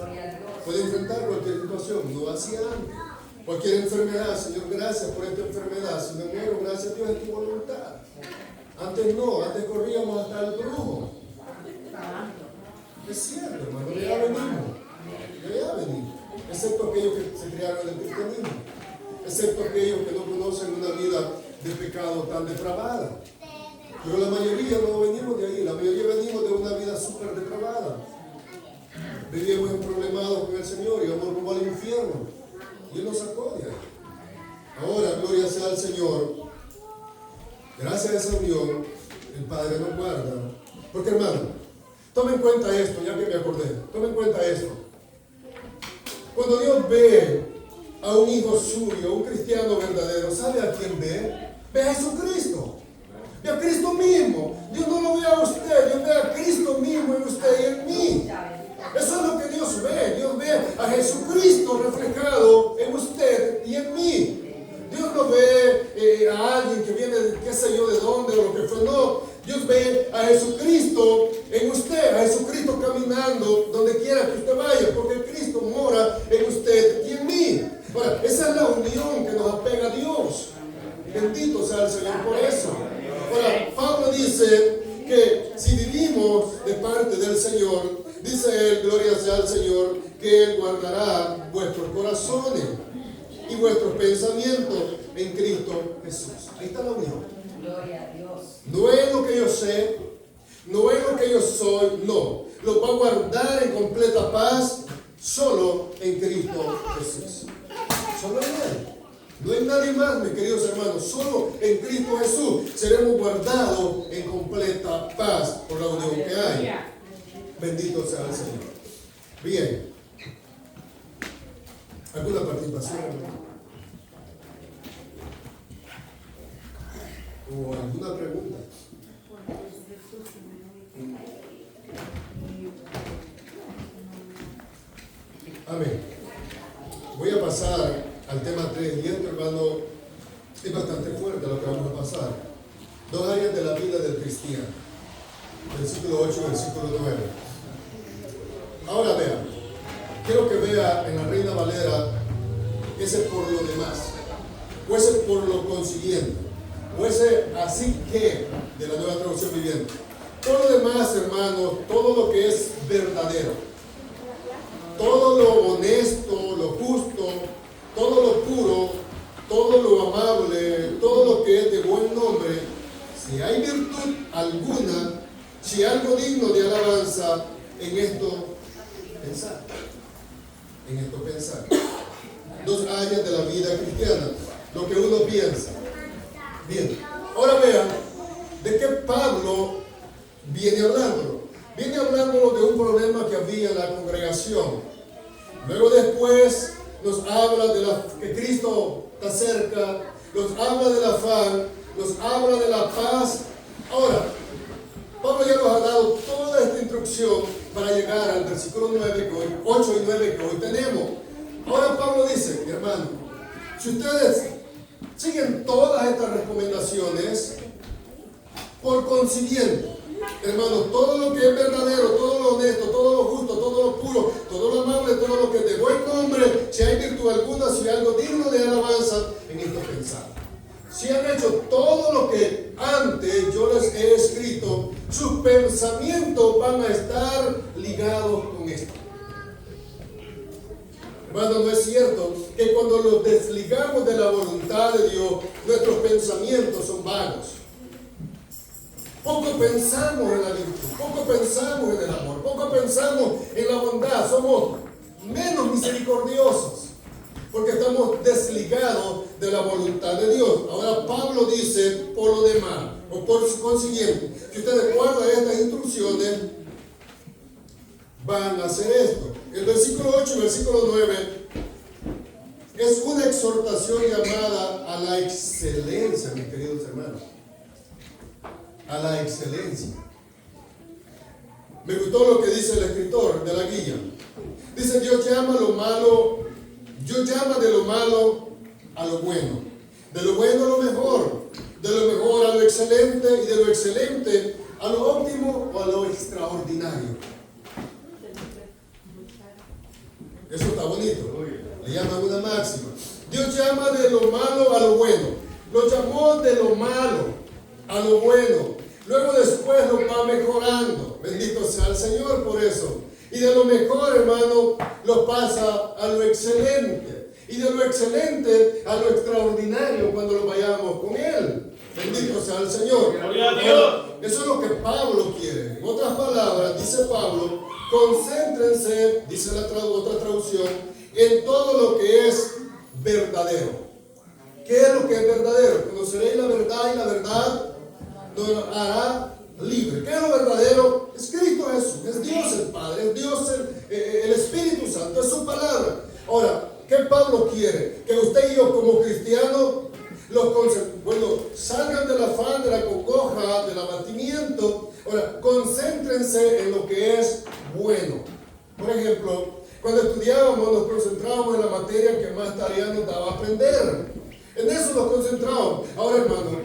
Puede enfrentar cualquier situación, no así antes. Cualquier enfermedad, Señor, gracias por esta enfermedad. Si me muero, gracias a Dios, es tu voluntad. Antes no, antes corríamos hasta el brujo. Es cierto, hermano, ya venimos. Excepto aquellos que se criaron en el cristianismo, excepto aquellos que no conocen una vida de pecado tan depravada. Pero la mayoría no venimos de ahí, la mayoría venimos de una vida súper depravada. Vivíamos en problemados con el Señor, íbamos rumbo al infierno, y Él nos sacó de ahí. Ahora, gloria sea al Señor, gracias a esa unión, el Padre nos guarda. Porque, hermano, tome en cuenta esto, ya que me acordé, tome en cuenta esto. Cuando Dios ve a un hijo suyo, un cristiano verdadero, ¿sabe a quién ve? Ve a Jesucristo. Ve a Cristo mismo. Dios no lo ve a usted, Dios ve a Cristo mismo en usted y en mí. Eso es lo que Dios ve. Dios ve a Jesucristo reflejado en usted y en mí. Dios no ve a alguien que viene de qué sé yo de dónde o lo que fue, no. Dios ve a Jesucristo en usted, a Jesucristo caminando donde quiera que usted vaya, porque Cristo mora en usted y en mí. Ahora, esa es la unión que nos apega a Dios. Bendito sea el Señor por eso. Ahora, Pablo dice que si vivimos de parte del Señor, dice él, gloria sea al Señor, que Él guardará vuestros corazones y vuestros pensamientos en Cristo Jesús. Ahí está la unión. Gloria a Dios. No es lo que yo sé, no es lo que yo soy, no. Lo va a guardar en completa paz solo en Cristo Jesús. Solo en Él. No hay nadie más, mis queridos hermanos. Solo en Cristo Jesús seremos guardados en completa paz por la unión que hay. Bendito sea el Señor. Bien. ¿Alguna participación? ¿O alguna pregunta? Amén. Voy a pasar al tema 3 y esto, hermano, es bastante fuerte lo que vamos a pasar. Dos áreas de la vida del cristiano. Versículo 8 y versículo 9. Ahora vean, quiero que vea en la Reina Valera ese por lo demás, o ese por lo consiguiente, o ese así que de la Nueva Traducción Viviente. Todo lo demás, hermanos, todo lo que es verdadero, todo lo honesto, lo justo, todo lo puro, todo lo amable, todo lo que es de buen nombre, si hay virtud alguna, si algo digno de alabanza, en esto pensar. En esto pensar. dos áreas de la vida cristiana, lo que uno piensa. Bien, ahora vean de qué Pablo viene hablando. Viene hablando de un problema que había en la congregación. Luego después nos habla de que Cristo está cerca, nos habla del afán, nos habla de la paz. Ahora, Pablo ya nos ha dado toda esta instrucción para llegar al versículo 9, 8 y 9 que hoy tenemos. Ahora Pablo dice, mi hermano, si ustedes siguen todas estas recomendaciones, por consiguiente, hermano, todo lo que es verdadero, todo lo honesto, todo lo justo, todo lo puro, todo lo amable, todo lo que es de buen nombre, si hay virtud alguna, si hay algo digno de alabanza, en esto pensar. Si han hecho todo lo que antes yo les he escrito, sus pensamientos van a estar ligados con esto. Hermano, no es cierto que cuando nos desligamos de la voluntad de Dios, nuestros pensamientos son vagos. Poco pensamos en la virtud, poco pensamos en el amor, poco pensamos en la bondad, somos menos misericordiosos porque estamos desligados de la voluntad de Dios. Ahora Pablo dice, por lo demás, o por consiguiente, si ustedes guardan estas instrucciones, van a hacer esto. El versículo 8 y versículo 9 es una exhortación llamada a la excelencia, mis queridos hermanos. A la excelencia. Me gustó lo que dice el escritor de la guía. Dice, Dios llama de lo malo a lo bueno, de lo bueno a lo mejor, de lo mejor a lo excelente y de lo excelente a lo óptimo o a lo extraordinario. Eso está bonito. Le llaman una máxima. Dios llama de lo malo a lo bueno. Lo llamó de lo malo a lo bueno. Luego después lo va mejorando. Bendito sea el Señor por eso. Y de lo mejor, hermano, lo pasa a lo excelente. Y de lo excelente a lo extraordinario cuando lo vayamos con Él. Bendito sea el Señor. Gloria a Dios. Eso es lo que Pablo quiere. En otras palabras, dice Pablo, concéntrense, dice otra traducción, en todo lo que es verdadero. ¿Qué es lo que es verdadero? Conoceréis la verdad y la verdad nos hará libre. ¿Qué es lo verdadero? Es Cristo Jesús, es Dios el Padre, es Dios el Espíritu Santo, es su palabra. Ahora, ¿qué Pablo quiere? Que usted y yo como cristianos salgan del afán, de la congoja, del abatimiento. Ahora, concéntrense en lo que es bueno. Por ejemplo, cuando estudiábamos, nos concentrábamos en la materia que más tarea nos daba aprender. En eso nos concentramos. Ahora, hermano,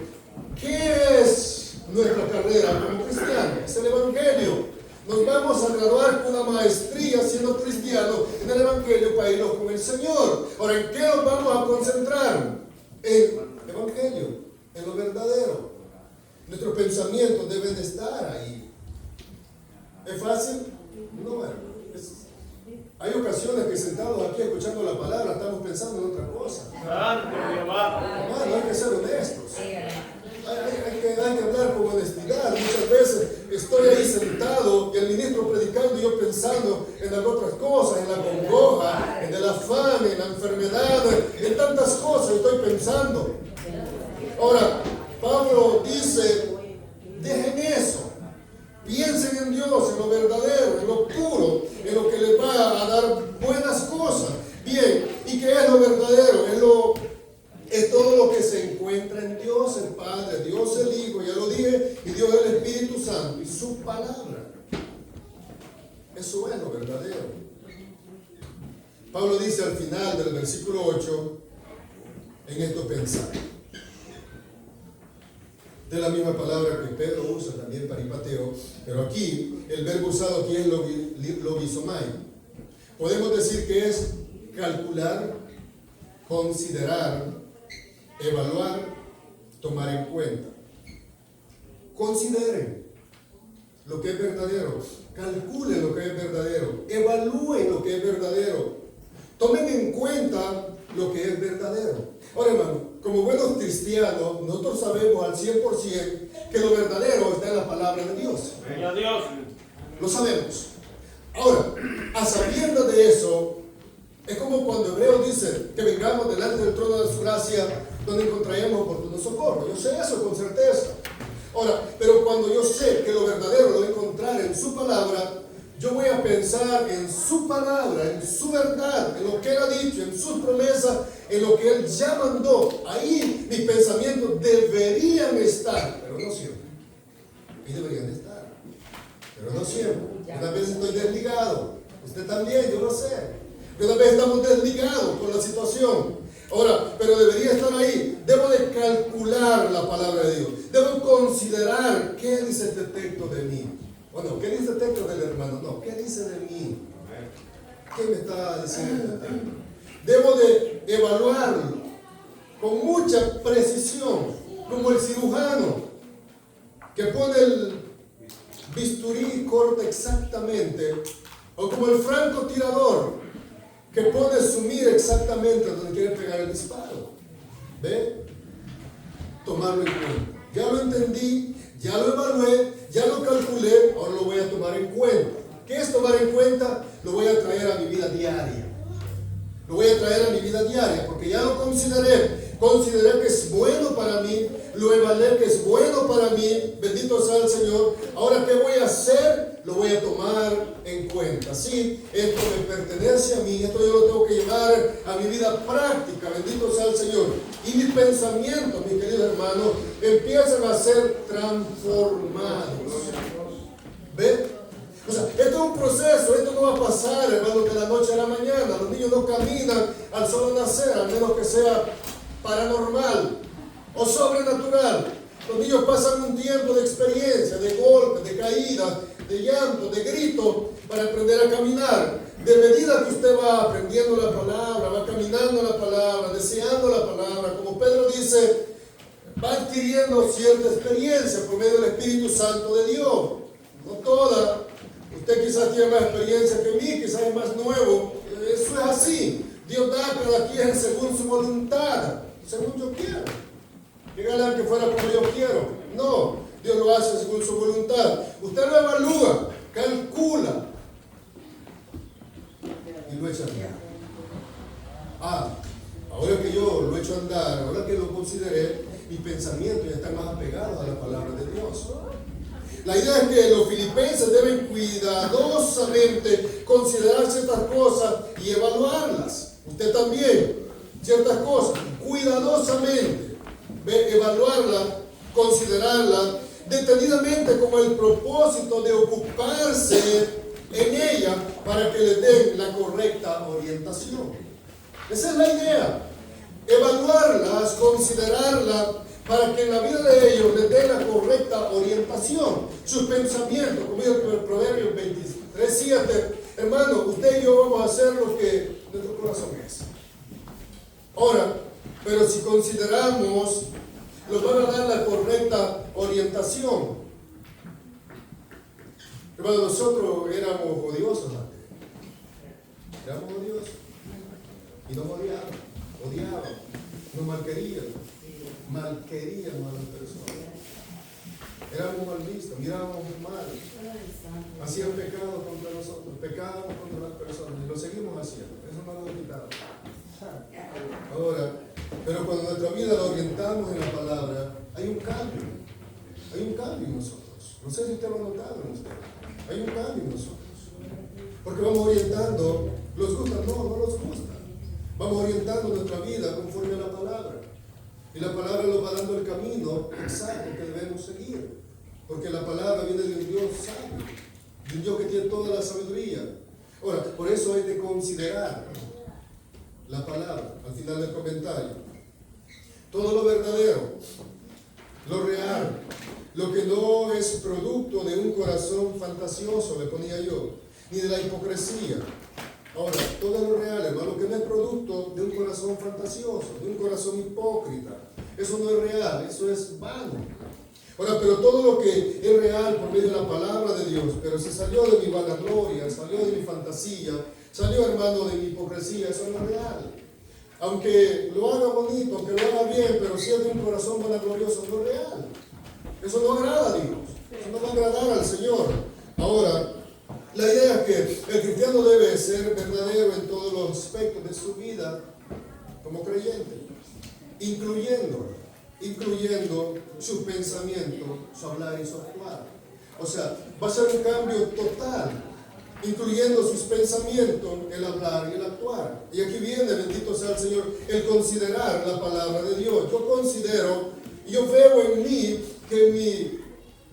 ¿qué es nuestra carrera como cristianos? Es el Evangelio. Nos vamos a graduar con una maestría siendo cristianos en el Evangelio para irnos con el Señor. Ahora, ¿en qué nos vamos a concentrar? En el Evangelio, en lo verdadero. Nuestros pensamientos deben de estar ahí. ¿Es fácil? No, hermano. Hay ocasiones que sentados aquí escuchando la palabra estamos pensando en otra cosa. Hermano, hay que ser honestos. Hay que hablar con honestidad. Muchas veces estoy ahí sentado y el ministro predicando y yo pensando en las otras cosas, en la congoja, en el afán, en la enfermedad, en tantas cosas estoy pensando. Ahora, Pablo dice, dejen eso. Piensen en Dios, en lo verdadero, en lo puro, en lo que les va a dar buenas cosas. Bien, ¿y qué es lo verdadero? Es todo lo que se encuentra en Dios el Padre, Dios el Hijo, ya lo dije, y Dios el Espíritu Santo, y su palabra. Eso es lo verdadero. Pablo dice al final del versículo 8, en esto pensar. De la misma palabra que Pedro usa también paripateo, pero aquí, el verbo usado aquí es logisomai. Podemos decir que es calcular, considerar, evaluar, tomar en cuenta. Consideren lo que es verdadero, calculen lo que es verdadero, evalúen lo que es verdadero, tomen en cuenta lo que es verdadero. Ahora, hermano, como buenos cristianos, nosotros sabemos al 100% que lo verdadero está en la palabra de Dios. Gloria a Dios. Lo sabemos. Ahora, a sabiendas de eso, Es como cuando Hebreos dice que vengamos delante del trono de su gracia, donde encontraremos oportuno socorro. Yo sé eso con certeza. Ahora, pero cuando yo sé que lo verdadero lo voy a encontrar en su palabra, yo voy a pensar en su palabra, en su verdad, en lo que Él ha dicho, en sus promesas, en lo que Él ya mandó. Ahí mis pensamientos deberían estar, pero no siempre. Y deberían estar, pero no siempre. Una vez estoy desligado, usted también, yo lo sé. Una vez estamos desligados con la situación. Ahora, pero debería estar ahí. Debo de calcular la palabra de Dios. Debo considerar qué dice este texto de mí. Bueno, ¿qué dice el texto del hermano? No, ¿qué dice de mí? ¿Qué me está diciendo este texto? Debo de evaluarlo con mucha precisión, como el cirujano que pone el bisturí y corta exactamente, o como el francotirador que pone su mira exactamente donde quiere pegar el disparo. ¿Ve? Tomarlo en cuenta. Ya lo entendí, ya lo evalué, ya lo calculé, ahora lo voy a tomar en cuenta. ¿Qué es tomar en cuenta? Lo voy a traer a mi vida diaria. Lo voy a traer a mi vida diaria porque ya lo consideré. Consideré que es bueno para mí, lo evalué que es bueno para mí, bendito sea el Señor. Ahora, ¿qué voy a hacer? Lo voy a tomar en cuenta. Sí, esto me pertenece a mí, esto yo lo tengo que llevar a mi vida práctica, bendito sea el Señor. Y mis pensamientos, mis queridos hermanos, empiezan a ser transformados. ¿Ven? O sea, esto es un proceso, esto no va a pasar, hermano, de la noche a la mañana. Los niños no caminan al solo nacer, al menos que sea paranormal o sobrenatural. Los niños pasan un tiempo de experiencia, de golpes, de caídas, de llanto, de grito, para aprender a caminar. De medida que usted va aprendiendo la palabra, va caminando la palabra, deseando la palabra, como Pedro dice, va adquiriendo cierta experiencia por medio del Espíritu Santo de Dios. No toda. Usted quizás tiene más experiencia que mí, quizás es más nuevo. Eso es así. Dios da a cada quien según su voluntad, según yo quiero. Dígale que fuera como yo quiero. No, Dios lo hace según su voluntad. Usted lo evalúa, calcula y lo echa a andar. Ahora que yo lo echo a andar, ahora que lo consideré, mis pensamientos ya están más apegados a la palabra de Dios. La idea es que los filipenses deben cuidadosamente considerar ciertas cosas y evaluarlas. Usted también, ciertas cosas, cuidadosamente, evaluarlas, considerarlas detenidamente con el propósito de ocuparse en ella para que le den la correcta orientación. Esa es la idea. Evaluarlas, considerarlas, para que en la vida de ellos les dé la correcta orientación. Sus pensamientos, como dice el Proverbio 23:7, hermano, usted y yo vamos a hacer lo que nuestro corazón es. Ahora, pero si consideramos, nos van a dar la correcta orientación. Hermano, nosotros éramos odiosos antes. Éramos odiosos. Y nos odiaban, nos malquerían a las personas. Éramos mal vistos, mirábamos mal. Hacían pecado contra nosotros, pecábamos contra las personas y lo seguimos haciendo. Eso no lo hemos quitado. Ahora, pero cuando nuestra vida la orientamos en la palabra, hay un cambio. Hay un cambio en nosotros. No sé si usted lo ha notado en usted. Hay un cambio en nosotros. Porque vamos orientando, ¿los gusta? No los gusta. Vamos orientando nuestra vida conforme a la palabra. Y la palabra nos va dando el camino exacto que debemos seguir. Porque la palabra viene de un Dios sabio, de un Dios que tiene toda la sabiduría. Ahora, por eso hay que considerar la palabra al final del comentario. Todo lo verdadero, lo real, lo que no es producto de un corazón fantasioso, le ponía yo, ni de la hipocresía. Ahora, todo lo real, hermano, que no es producto de un corazón fantasioso, de un corazón hipócrita. Eso no es real, eso es vano. Ahora, pero todo lo que es real por medio de la palabra de Dios, pero si salió de mi vanagloria, salió de mi fantasía, salió, hermano, de mi hipocresía, eso no es real. Aunque lo haga bonito, aunque lo haga bien, pero si es de un corazón vanaglorioso, no es real. Eso no agrada a Dios, eso no va a agradar al Señor. Ahora, la idea es que el cristiano cristiano debe ser verdadero en todos los aspectos de su vida como creyente, incluyendo su pensamiento, su hablar y su actuar. O sea, va a ser un cambio total, incluyendo sus pensamientos, el hablar y el actuar. Y aquí viene, bendito sea el Señor, el considerar la palabra de Dios. Yo veo en mí que mi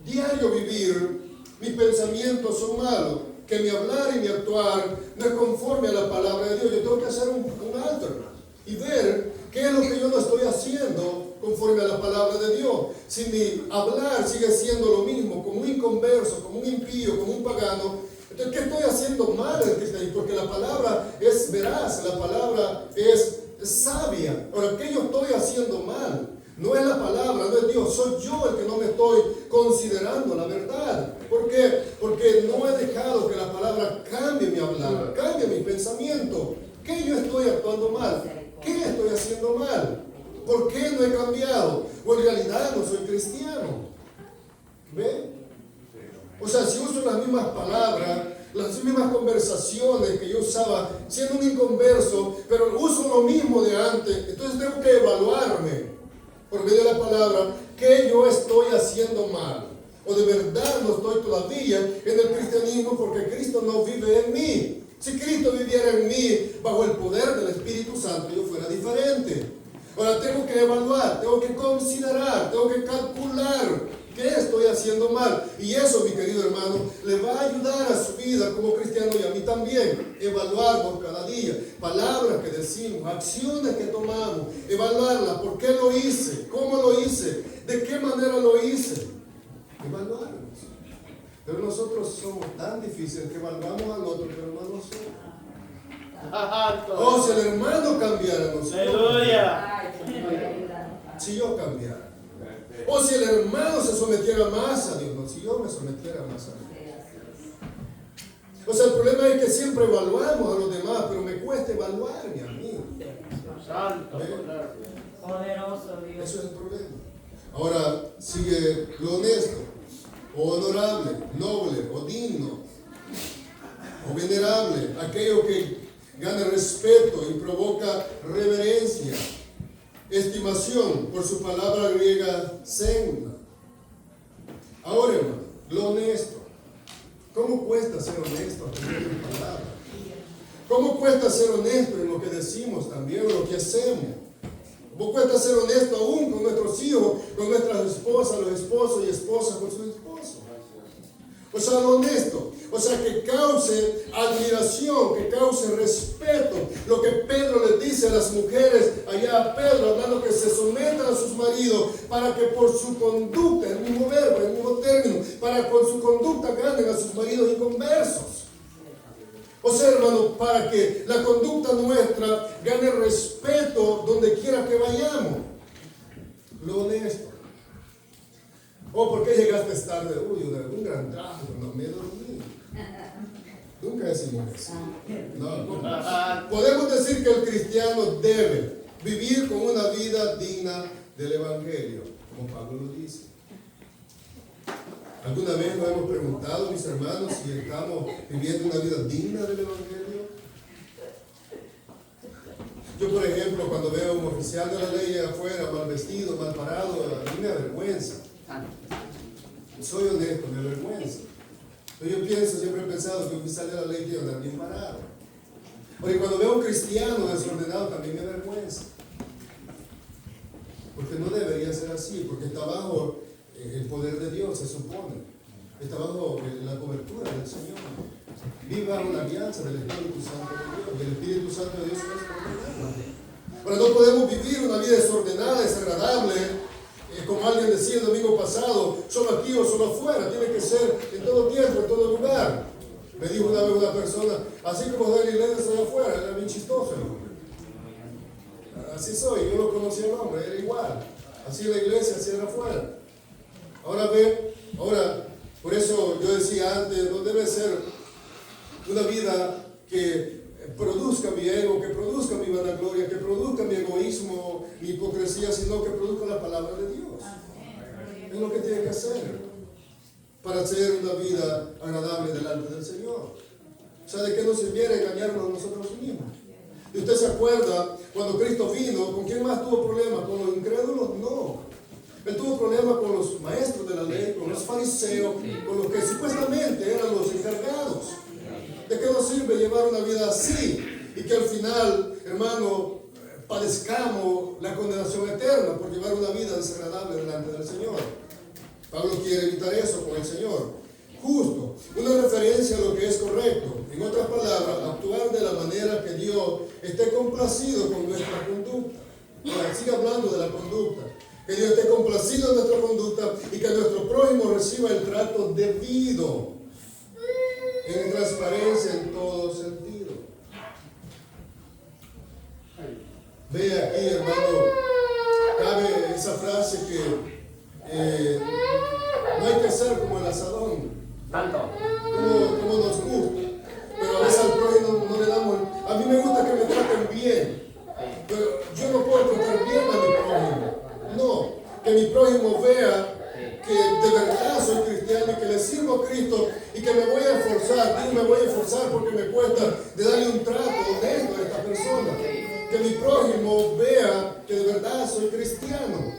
diario vivir, mis pensamientos son malos, que mi hablar y mi actuar no es conforme a la palabra de Dios. Yo tengo que hacer un alto, hermano, y ver qué es lo que yo no estoy haciendo conforme a la palabra de Dios. Si mi hablar sigue siendo lo mismo, como un inconverso, como un impío, como un pagano, entonces ¿qué estoy haciendo mal en cristianismo? Porque la palabra es veraz, la palabra es sabia. Ahora, ¿qué yo estoy haciendo mal? No es la palabra, no es Dios, soy yo el que no me estoy considerando la verdad. ¿Por qué? Porque no he dejado que la palabra cambie mi hablar, cambie mi pensamiento. ¿Qué yo estoy actuando mal? ¿Qué estoy haciendo mal? ¿Por qué no he cambiado? O en realidad no soy cristiano. ¿Ve? O sea, si uso las mismas palabras, las mismas conversaciones que yo usaba siendo un inconverso, pero uso lo mismo de antes, entonces tengo que evaluarme por medio de la palabra que yo estoy haciendo mal. O de verdad no estoy todavía en el cristianismo porque Cristo no vive en mí. Si Cristo viviera en mí bajo el poder del Espíritu Santo, yo fuera diferente. Ahora tengo que evaluar, tengo que considerar, tengo que calcular qué estoy haciendo mal. Y eso, mi querido hermano, le va a ayudar a su vida como cristiano y a mí también. Evaluarnos cada día, palabras que decimos, acciones que tomamos, evaluarlas, por qué lo hice, cómo lo hice, de qué manera lo hice. Evaluarnos. Pero nosotros somos tan difíciles que evaluamos al otro, pero no a nosotros. Oh, si el hermano cambiara, si yo cambiara. O si el hermano se sometiera más a Dios, no, si yo me sometiera más a Dios. O sea, el problema es que siempre evaluamos a los demás, pero me cuesta evaluarme a mí. Santo, Poderoso Dios. Eso es el problema. Ahora sigue lo honesto, o honorable, noble, o digno, o venerable, aquello que gana respeto y provoca reverencia, estimación, por su palabra griega senda. Ahora, hermano, lo honesto. ¿Cómo cuesta ser honesto a través de la palabra? ¿Cómo cuesta ser honesto en lo que decimos también, o lo que hacemos? ¿Cómo cuesta ser honesto aún con nuestros hijos, con nuestras esposas, los esposos y esposas con sus esposos? O sea, lo honesto. O sea, que cause admiración, que cause respeto. Lo que Pedro les dice a las mujeres allá a Pedro, hablando que se sometan a sus maridos para que por su conducta, el mismo verbo, el mismo término, para que con su conducta ganen a sus maridos inconversos. O sea, hermano, para que la conducta nuestra gane respeto donde quiera que vayamos. Lo honesto. ¿O por qué llegaste tarde? Uy, un gran tráfico, no me dormí. Nunca decimos eso. No. Podemos decir que el cristiano debe vivir con una vida digna del Evangelio, como Pablo lo dice. ¿Alguna vez nos hemos preguntado, mis hermanos, si estamos viviendo una vida digna del Evangelio? Yo, por ejemplo, cuando veo a un oficial de la ley afuera, mal vestido, mal parado, a mí me avergüenza. Soy honesto, me avergüenza. Pero yo siempre he pensado que un oficial de la ley tiene que andar bien parado. Porque cuando veo a un cristiano desordenado también me avergüenza. Porque no debería ser así, porque está bajo el poder de Dios, se supone. Está bajo la cobertura del Señor. Vive bajo la alianza del Espíritu Santo de Dios. Y el Espíritu Santo de Dios es ordenado. Pero no podemos vivir una vida desordenada, desagradable. Como alguien decía el domingo pasado, solo aquí o solo afuera, tiene que ser en todo tiempo, en todo lugar. Me dijo una vez una persona, así como soy en la iglesia, soy afuera, era bien chistoso el hombre. Así soy, yo lo conocía el hombre, era igual. Así en la iglesia, así era afuera. Ahora por eso yo decía antes, no debe ser una vida que produzca mi ego, que produzca mi vanagloria, que produzca mi egoísmo, mi hipocresía, sino que produzca la palabra de Dios. Es lo que tiene que hacer para hacer una vida agradable delante del Señor. O sea, ¿de qué nos sirviera engañarnos a nosotros mismos? ¿Y usted se acuerda cuando Cristo vino? ¿Con quién más tuvo problemas? ¿Con los incrédulos? No. Él tuvo problemas con los maestros de la ley, con los fariseos, con los que supuestamente eran los encargados. ¿De qué nos sirve llevar una vida así? Y que al final, hermano, padezcamos la condenación eterna por llevar una vida desagradable delante del Señor. Pablo quiere evitar eso con el Señor. Justo, una referencia a lo que es correcto. En otras palabras, actuar de la manera que Dios esté complacido con nuestra conducta. Ahora, sigue hablando de la conducta. Que Dios esté complacido en nuestra conducta y que nuestro prójimo reciba el trato debido, en transparencia en todo sentido. Ve aquí, hermano, cabe esa frase que no hay que ser como el asadón, como nos gusta, pero a veces al prójimo no le damos. A mí me gusta que me traten bien, pero yo no puedo tratar bien a mi prójimo. No, que mi prójimo vea que de verdad soy cristiano y que le sirvo a Cristo y que me voy a esforzar. Digo, me voy a esforzar porque me cuesta de darle un trato honesto a esta persona. Que mi prójimo vea que de verdad soy cristiano.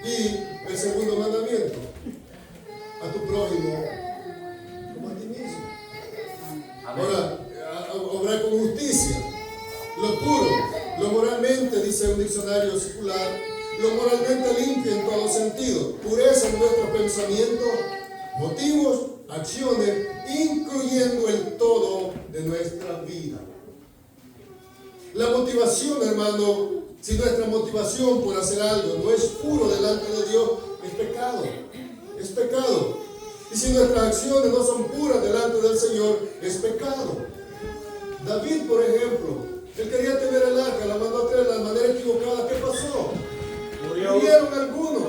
Y el segundo mandamiento, a tu prójimo como a ti mismo. Ahora, obrar con justicia, lo puro, lo moralmente, dice un diccionario secular, lo moralmente limpio en todo sentido, pureza en nuestros pensamientos, motivos, acciones, incluyendo el todo de nuestra vida. La motivación, hermano, si nuestra motivación por hacer algo no es puro delante de Dios, es pecado. Es pecado. Y si nuestras acciones no son puras delante del Señor, es pecado. David, por ejemplo, él quería tener el arca, la mandó a traer de la manera equivocada. ¿Qué pasó? Murieron algunos.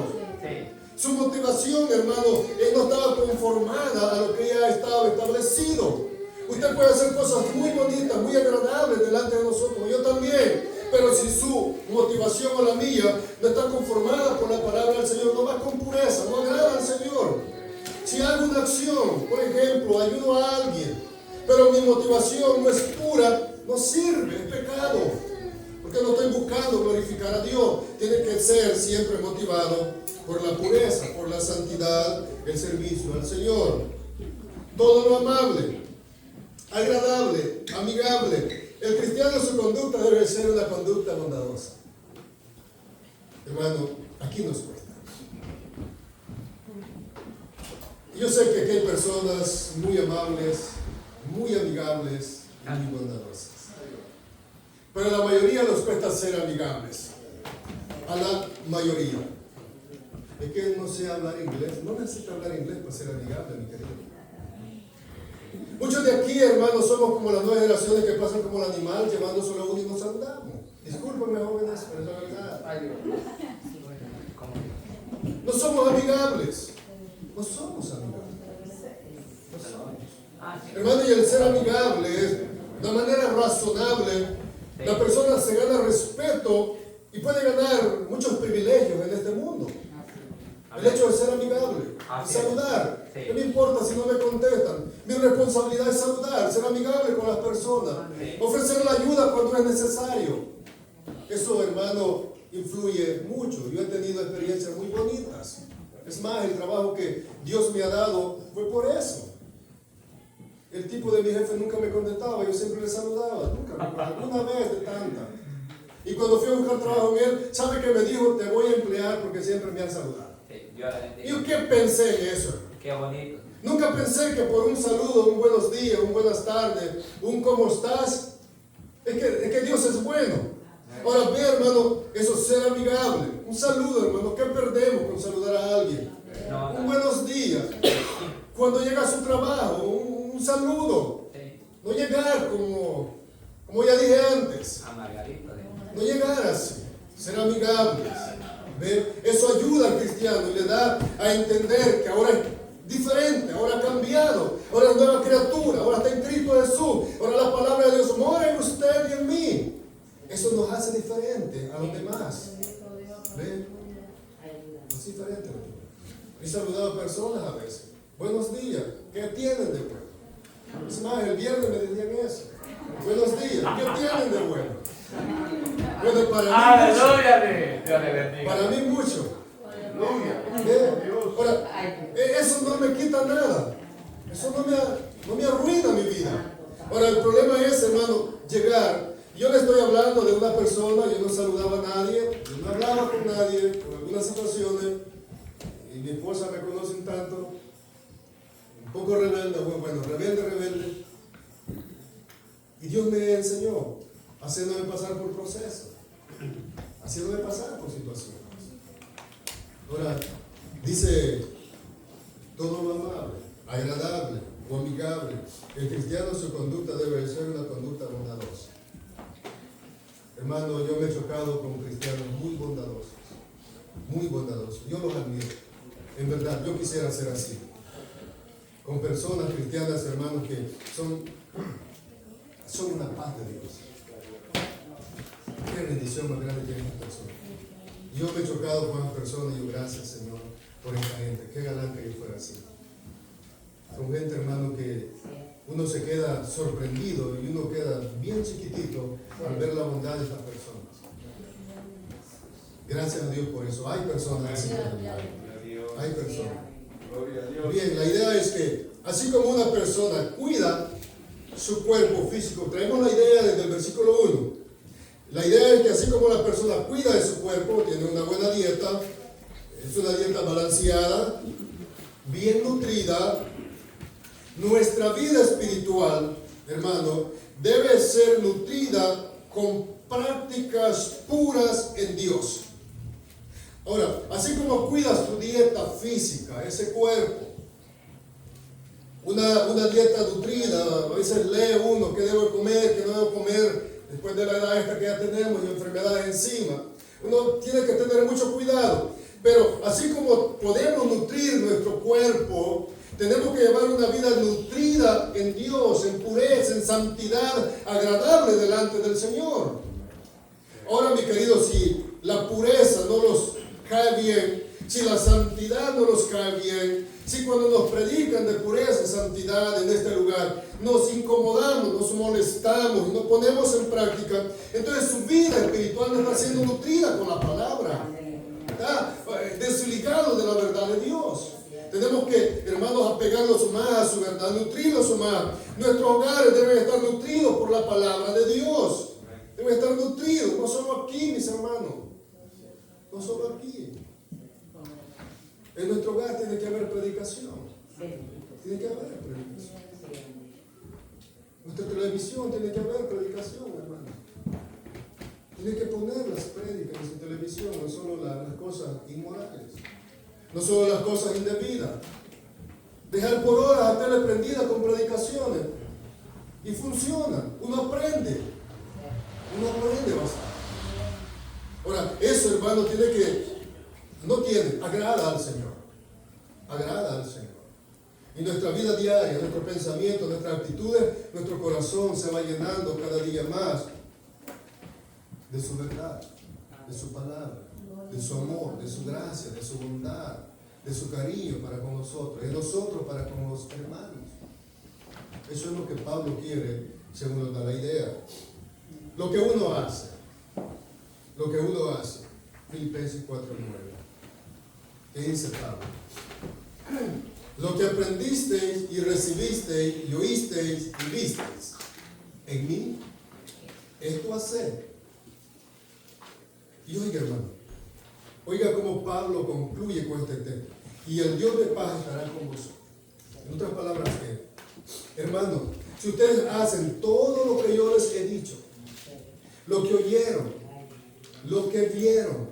Su motivación, hermano, él no estaba conformada a lo que ya estaba establecido. Usted puede hacer cosas muy bonitas, muy agradables delante de nosotros, yo también. Pero si su motivación o la mía no está conformada por la palabra del Señor, no va con pureza, no agrada al Señor. Si hago una acción, por ejemplo, ayudo a alguien, pero mi motivación no es pura, no sirve, es pecado. Porque no estoy buscando glorificar a Dios. Tiene que ser siempre motivado por la pureza, por la santidad, el servicio al Señor. Todo lo amable, agradable, amigable. El cristiano en su conducta debe ser una conducta bondadosa. Hermano, aquí nos cuesta. Yo sé que aquí hay personas muy amables, muy amigables, muy bondadosas. Pero a la mayoría nos cuesta ser amigables. A la mayoría. Es que no sé hablar inglés. No necesita hablar inglés para ser amigable, mi querido. Muchos de aquí, hermanos, somos como las nuevas generaciones que pasan como el animal, llevando solo uno y nos saludamos. Discúlpenme, jóvenes, pero es la verdad. No somos amigables. No somos amigables. No somos. Hermano, y el ser amigable es de manera razonable. La persona se gana respeto y puede ganar muchos privilegios en este mundo. El hecho de ser amigable, saludar. No me importa si no me contestan. Mi responsabilidad es saludar, ser amigable con las personas, ofrecer la ayuda cuando es necesario. Eso, hermano, influye mucho. Yo he tenido experiencias muy bonitas. Es más, el trabajo que Dios me ha dado fue por eso. El tipo de mi jefe nunca me contestaba, yo siempre le saludaba, nunca, alguna vez de tanta. Y cuando fui a buscar trabajo en él, ¿sabe qué me dijo? Te voy a emplear porque siempre me han saludado. ¿Y yo qué pensé en eso? Qué bonito. Nunca pensé que por un saludo, un buenos días, un buenas tardes, un cómo estás, es que Dios es bueno. Ahora ve, hermano, eso es ser amigable. Un saludo, hermano, ¿qué perdemos con saludar a alguien? Un buenos días. Cuando llega a su trabajo, un saludo. No llegar como ya dije antes. No llegar así. Ser amigables. ¿Ve? Eso ayuda al cristiano y le da a entender que ahora es diferente, ahora ha cambiado, ahora es nueva criatura, ahora está en Cristo Jesús, ahora la palabra de Dios mora en usted y en mí. Eso nos hace diferente a los demás. ¿Ve? Es diferente. He saludado a personas a veces. Buenos días, ¿qué tienen de bueno? Es más, el viernes me decían eso. Buenos días, ¿qué tienen de bueno? Bueno, para mí mucho. Aleluya, Dios le bendiga. Para mí mucho. Ahora, eso no me quita nada. Eso no me arruina mi vida. Ahora, el problema es, hermano, llegar. Yo le estoy hablando de una persona, yo no saludaba a nadie, yo no hablaba con nadie, por algunas situaciones, y mi esposa me conoce un tanto, un poco rebelde, bueno, rebelde. Y Dios me enseñó, haciéndome pasar por procesos, haciéndome pasar por situaciones. Ahora, dice, todo lo amable, agradable o amigable. El cristiano, su conducta debe ser una conducta bondadosa. Hermano, yo me he chocado con cristianos muy bondadosos. Yo los admiro. En verdad, yo quisiera ser así. Con personas cristianas, hermanos, que son una paz de Dios. Qué bendición más grande tiene esta persona. Yo me he chocado con las personas y yo, gracias, Señor, por esta gente. Qué galante que fuera así. Son gente, hermano, que uno se queda sorprendido y uno queda bien chiquitito al ver la bondad de estas personas. Gracias a Dios por eso. Hay personas así. Hay personas. Bien, la idea es que así como una persona cuida su cuerpo físico, traemos la idea desde el versículo 1. La idea es que así como la persona cuida de su cuerpo, tiene una buena dieta, es una dieta balanceada, bien nutrida, nuestra vida espiritual, hermano, debe ser nutrida con prácticas puras en Dios. Ahora, así como cuidas tu dieta física, ese cuerpo, una dieta nutrida, a veces lee uno qué debo comer, qué no debo comer, después de la edad esta que ya tenemos y enfermedades encima. Uno tiene que tener mucho cuidado. Pero así como podemos nutrir nuestro cuerpo, tenemos que llevar una vida nutrida en Dios, en pureza, en santidad, agradable delante del Señor. Ahora, mi querido, si la pureza no los cae bien, si la santidad no los cae bien, si cuando nos predican de pureza y santidad en este lugar, nos incomodamos, nos molestamos y nos ponemos en práctica, entonces su vida espiritual no está siendo nutrida con la palabra. Está desligado de la verdad de Dios. Tenemos que, hermanos, apegarnos más a su verdad, nutrirnos más. Nuestros hogares deben estar nutridos por la palabra de Dios. Deben estar nutridos, no solo aquí, mis hermanos. No solo aquí. En nuestro hogar tiene que haber predicación. Tiene que haber predicación. Nuestra televisión tiene que haber predicación, hermano. Tiene que poner las prédicas en su televisión, no solo las cosas inmorales, no solo las cosas indebidas. Dejar por horas la tele prendida con predicaciones. Y funciona. Uno aprende bastante. Ahora, eso, hermano, agrada al Señor. Agrada al Señor. Y nuestra vida diaria, nuestro pensamiento, nuestras actitudes, nuestro corazón se va llenando cada día más de su verdad, de su palabra, de su amor, de su gracia, de su bondad, de su cariño para con nosotros, de nosotros para con los hermanos. Eso es lo que Pablo quiere, según nos da la idea. Lo que uno hace, Filipenses 4:9. ¿Qué dice Pablo? Lo que aprendisteis y recibisteis y oísteis y visteis en mí, esto haced. Y oiga, hermano, oiga cómo Pablo concluye con este texto. Y el Dios de paz estará con vosotros. En otras palabras, hermano, si ustedes hacen todo lo que yo les he dicho, lo que oyeron, lo que vieron,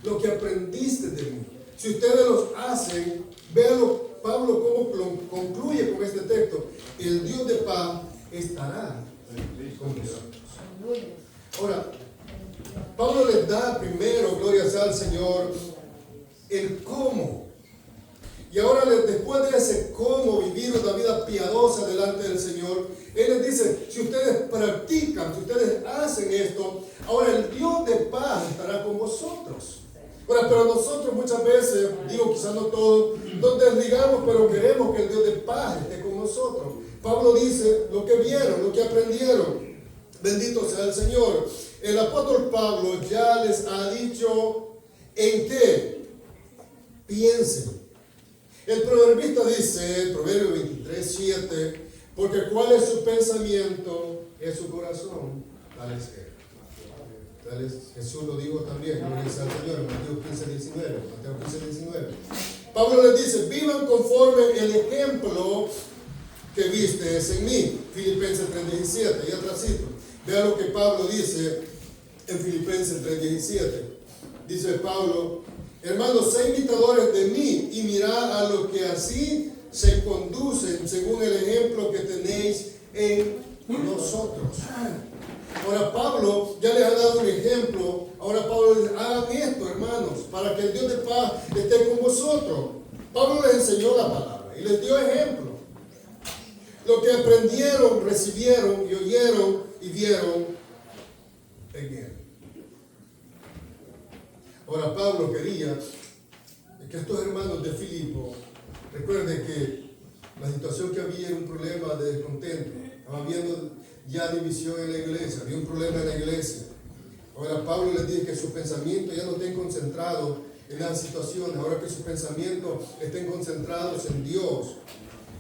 lo que aprendiste de mí, si ustedes los hacen, véanlo, Pablo cómo concluye con este texto. El Dios de paz estará con nosotros. Ahora, Pablo les da primero, gloria sea al Señor, el cómo. Y ahora, después de ese cómo vivir una vida piadosa delante del Señor, Él les dice, si ustedes practican, si ustedes hacen esto, ahora el Dios de paz estará con vosotros. Ahora, pero nosotros muchas veces, digo quizás no todos, nos desligamos, pero queremos que el Dios de paz esté con nosotros. Pablo dice lo que vieron, lo que aprendieron. Bendito sea el Señor. El apóstol Pablo ya les ha dicho en qué piensen. El proverbista dice, Proverbio 23:7, porque cuál es su pensamiento, es su corazón, tal es él. Jesús lo dijo también, gloria al Señor, en Mateo 15:19. Pablo les dice, vivan conforme el ejemplo que viste en mí. Filipenses 3:17, y atrás cito. Vea lo que Pablo dice en Filipenses 3:17. Dice Pablo, hermanos, sed imitadores de mí y mirad a lo que así se conducen según el ejemplo que tenéis en nosotros. Ahora Pablo ya les ha dado un ejemplo. Ahora Pablo les dice, hagan esto, hermanos, para que el Dios de paz esté con vosotros. Pablo les enseñó la palabra y les dio ejemplo. Lo que aprendieron, recibieron y oyeron y vieron en él. Ahora Pablo quería que estos hermanos de Filipo, recuerden que la situación que había era un problema de descontento. Estaba habiendo ya división en la iglesia, había un problema en la iglesia. Ahora Pablo les dice que su pensamiento ya no estén concentrados en las situaciones, ahora que sus pensamientos estén concentrados en Dios.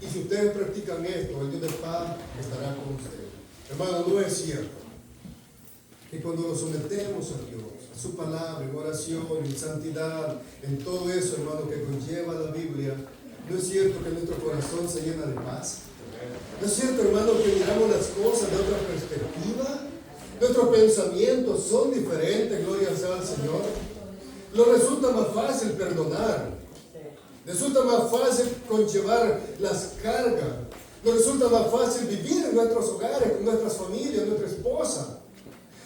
Y si ustedes practican esto, el Dios de paz estará con ustedes. Hermano, no es cierto que cuando nos sometemos a Dios, a su palabra, en oración, en santidad, en todo eso, hermano, que conlleva la Biblia, no es cierto que nuestro corazón se llena de paz. No es cierto, hermano, que miramos las cosas de otra perspectiva. Nuestros pensamientos son diferentes, gloria sea al Señor. Nos resulta más fácil perdonar. Resulta más fácil conllevar las cargas. Nos resulta más fácil vivir en nuestros hogares, con nuestras familias, nuestra esposa.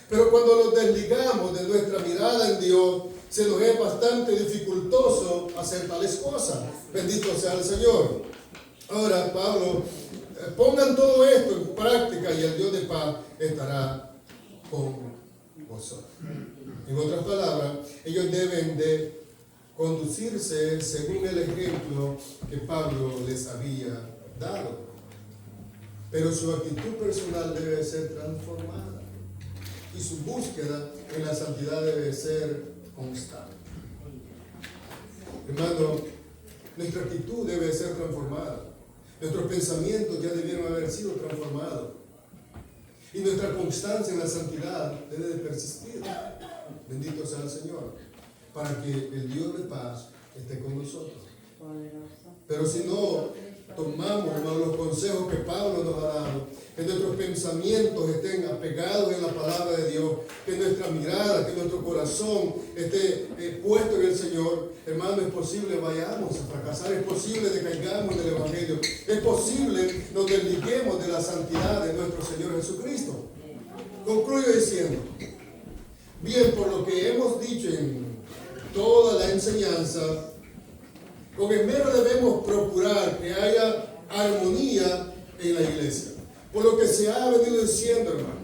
Pero cuando nos desligamos de nuestra mirada en Dios, se nos es bastante dificultoso hacer tales cosas. Bendito sea el Señor. Ahora, Pablo, pongan todo esto en práctica y el Dios de paz estará con vosotros. En otras palabras, ellos deben de conducirse según el ejemplo que Pablo les había dado. Pero su actitud personal debe ser transformada y su búsqueda en la santidad debe ser constante. Hermano, nuestra actitud debe ser transformada. Nuestros pensamientos ya debieron haber sido transformados. Y nuestra constancia en la santidad debe de persistir. Bendito sea el Señor. Para que el Dios de paz esté con nosotros. Pero si no tomamos, hermano, los consejos que Pablo nos ha dado, que nuestros pensamientos estén apegados en la palabra de Dios, que nuestra mirada, que nuestro corazón esté puesto en el Señor, hermano, es posible vayamos a fracasar, es posible que caigamos en el Evangelio, es posible nos desliguemos de la santidad de nuestro Señor Jesucristo. Concluyo diciendo, bien, por lo que hemos dicho en toda la enseñanza, con esmero debemos procurar que haya armonía en la iglesia. Por lo que se ha venido diciendo, hermano,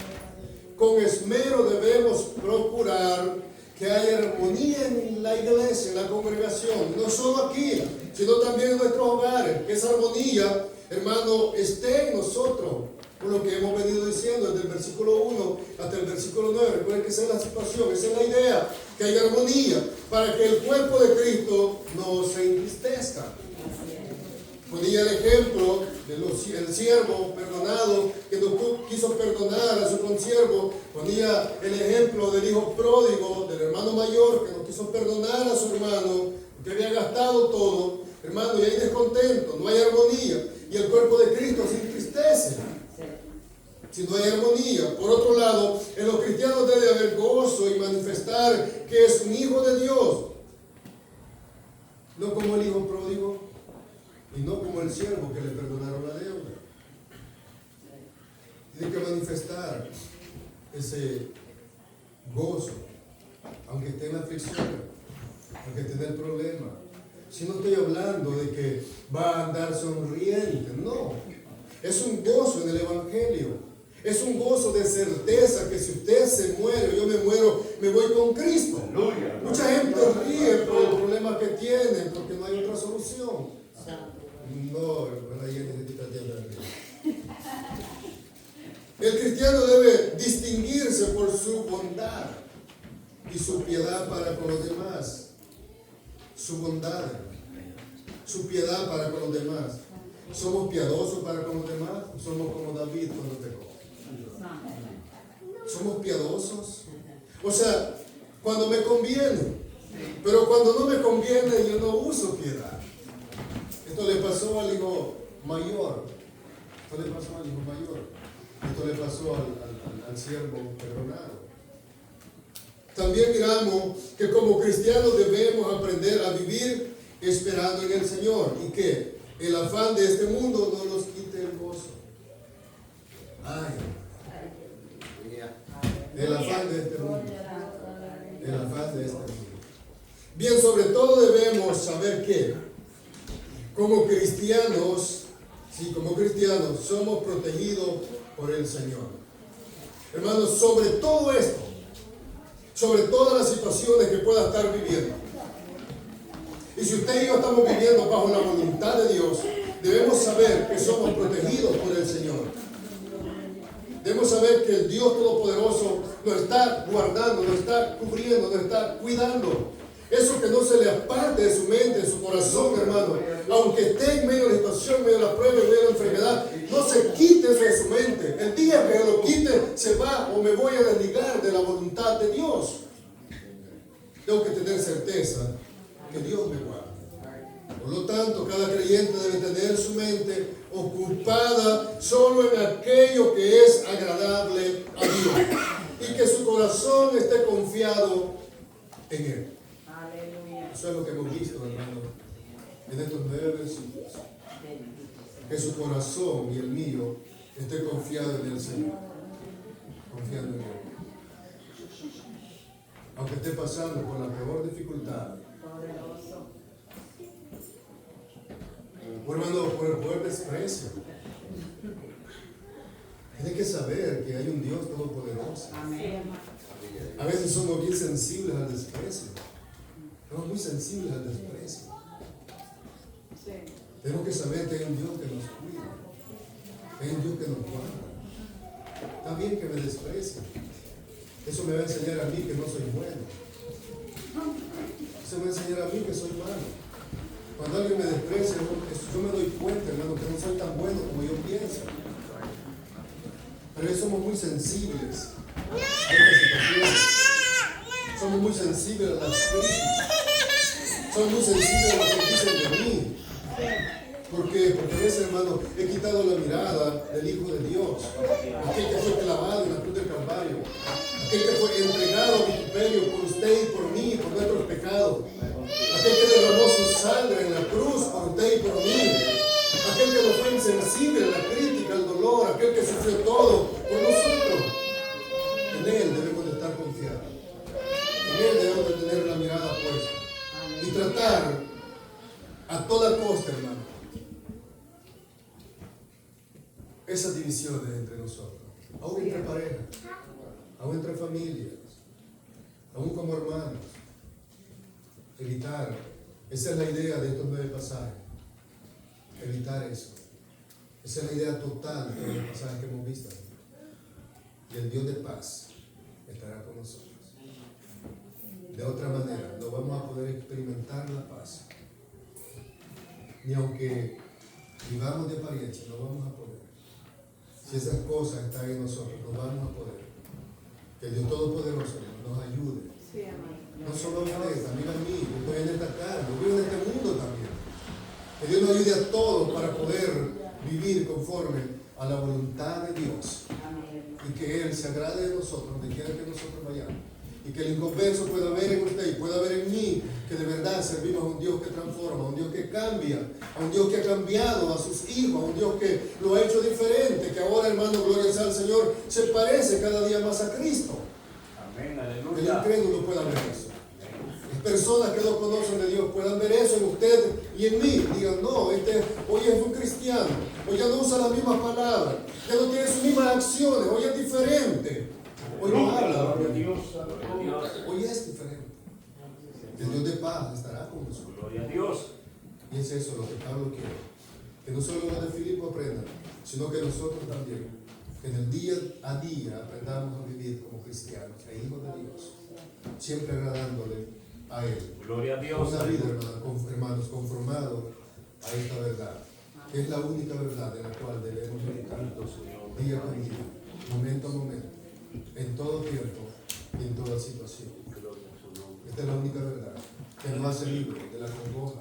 con esmero debemos procurar que haya armonía en la iglesia, en la congregación, no solo aquí, sino también en nuestros hogares. Que esa armonía, hermano, esté en nosotros. Por lo que hemos venido diciendo desde el versículo 1 hasta el versículo 9. Recuerden que esa es la situación, esa es la idea, que haya armonía para que el cuerpo de Cristo no se entristezca. Ponía el ejemplo del siervo perdonado que no quiso perdonar a su consiervo. Ponía el ejemplo del hijo pródigo, del hermano mayor que no quiso perdonar a su hermano porque había gastado todo. Hermano, y hay descontento, no hay armonía y el cuerpo de Cristo se entristece si no hay armonía. Por otro lado, en los cristianos debe haber gozo y manifestar que es un hijo de Dios, no como el hijo pródigo y no como el siervo que le perdonaron la deuda. Tiene que manifestar ese gozo, aunque esté en la aflicción, aunque esté en el problema. Si no estoy hablando de que va a andar sonriente, no. Es un gozo en el Evangelio. Es un gozo de certeza que si usted se muere, yo me muero, me voy con Cristo. Mucha gente ríe por el problema que tiene, porque no hay otra solución. No, hermana, ella necesita tiempo. El cristiano debe distinguirse por su bondad y su piedad para con los demás. Su bondad, su piedad para con los demás. ¿Somos piadosos para con los demás? ¿O somos como David cuando pecó? ¿Somos piadosos? O sea, cuando me conviene. Pero cuando no me conviene, yo no uso piedad. Esto le pasó al hijo mayor. Esto le pasó al hijo mayor. Esto le pasó al siervo perdonado. También miramos que como cristianos debemos aprender a vivir esperando en el Señor. Y que el afán de este mundo no nos quite el gozo. Ay. El afán de este mundo. El afán de este mundo. Bien, sobre todo debemos saber que como cristianos, somos protegidos por el Señor. Hermanos, sobre todo esto, sobre todas las situaciones que pueda estar viviendo. Y si usted y yo estamos viviendo bajo la voluntad de Dios, debemos saber que somos protegidos por el Señor. Debemos saber que el Dios Todopoderoso nos está guardando, nos está cubriendo, nos está cuidando. Eso que no se le aparte de su mente, de su corazón, hermano. Aunque esté en medio de la situación, en medio de la prueba, en medio de la enfermedad, no se quite eso de su mente. El día que lo quite, se va o me voy a desligar de la voluntad de Dios. Tengo que tener certeza que Dios me guarda. Por lo tanto, cada creyente debe tener su mente ocupada solo en aquello que es agradable a Dios. Y que su corazón esté confiado en Él. Eso es lo que hemos visto, hermano, en estos 9 versículos. Que su corazón y el mío esté confiado en el Señor. Confiando en Él. Aunque esté pasando por la peor dificultad. Hermano, por el poder desprecio. Tiene que saber que hay un Dios todopoderoso. A veces somos bien sensibles al desprecio. Somos muy sensibles al desprecio. Tenemos que saber que hay un Dios que nos cuida. Que hay un Dios que nos guarda. Está bien que me desprecie. Eso me va a enseñar a mí que no soy bueno. Eso me va a enseñar a mí que soy malo. Cuando alguien me desprecia, yo me doy cuenta, hermano, que no soy tan bueno como yo pienso. Pero somos muy sensibles a estas situaciones. Somos muy sensibles a las críticas. Somos muy sensibles a lo que dicen de mí. ¿Por qué? Porque a veces, hermano, he quitado la mirada del Hijo de Dios. Aquel que fue clavado en la cruz del Calvario. Aquel que fue entregado a vituperio por usted y por mí, por nuestros pecados. Aquel que derramó su sangre en la cruz por usted y por mí. Aquel que no fue insensible a la crítica, al dolor. Aquel que sufrió todo por nosotros. En Él debemos de estar confiados. En Él debemos de tener la mirada puesta. Y tratar a toda costa, hermano, esas divisiones entre nosotros. Aún entre parejas. Aún entre familias. Aún como hermanos. Evitar. Esa es la idea de estos 9 pasajes. Evitar eso. Esa es la idea total de los pasajes que hemos visto. Y el Dios de paz estará con nosotros. De otra manera, no vamos a poder experimentar la paz. Ni aunque vivamos de apariencia, no vamos a poder. Si esas cosas están en nosotros, no vamos a poder. Que el Dios Todopoderoso nos ayude. No solo a ustedes, también a mí. Yo estoy en esta carne, yo vivo en este mundo también. Que Dios nos ayude a todos para poder vivir conforme a la voluntad de Dios. Y que Él se agrade de nosotros, donde quiera que nosotros vayamos. Y que el inconverso pueda ver en usted y pueda ver en mí que de verdad servimos a un Dios que transforma, a un Dios que cambia, a un Dios que ha cambiado a sus hijos, a un Dios que lo ha hecho diferente, que ahora, hermano, gloria sea al Señor, se parece cada día más a Cristo. Amén, Que el aleluya. incrédulo pueda ver eso. Las personas que no conocen de Dios puedan ver eso en usted y en mí. Digan, no, hoy es un cristiano, hoy ya no usa las mismas palabras, ya no tiene sus mismas acciones, hoy es diferente. Hoy no habla, Gloria a Dios. hoy es diferente. El Dios de paz estará con nosotros. Gloria a Dios. Y es eso lo que Pablo quiere. Que no solo los de Filipo aprendan, sino que nosotros también Que en el día a día aprendamos a vivir como cristianos e hijos de Dios, siempre agradándole a Él. Gloria a Dios. Una vida, hermanos, conformado a esta verdad, que es la única verdad en la cual debemos meditar día con día, momento a momento, en todo tiempo y en toda situación. Esta es la única verdad que nos hace libres de la congoja,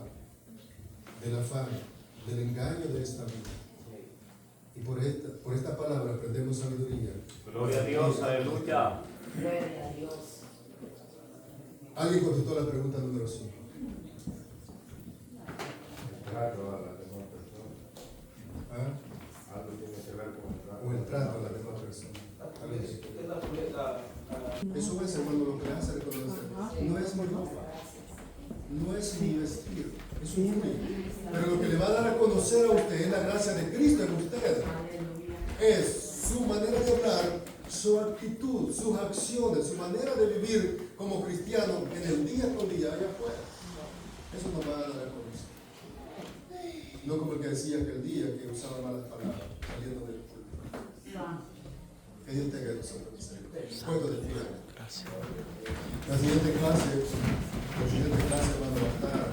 del afán, del engaño de esta vida. Y por esta palabra aprendemos sabiduría. Gloria a Dios, aleluya. Gloria a Dios. Alguien contestó la pregunta número 5. Trato a la demás persona. ¿Ah? Algo tiene que ver con el trato. O el trato a la demás persona. A ver. Eso es, hermano, lo que hace reconocer. No es mi ropa, no es mi vestido, es un fin. Pero lo que le va a dar a conocer a usted es la gracia de Cristo en usted. Es su manera de hablar, su actitud, sus acciones, su manera de vivir como cristiano en el día con día allá afuera. Eso nos va a dar a conocer. No como el que decía aquel día que usaba malas palabras saliendo del culto. Que Dios tenga de nosotros. Puedo de pie. La siguiente clase, hermano, va a estar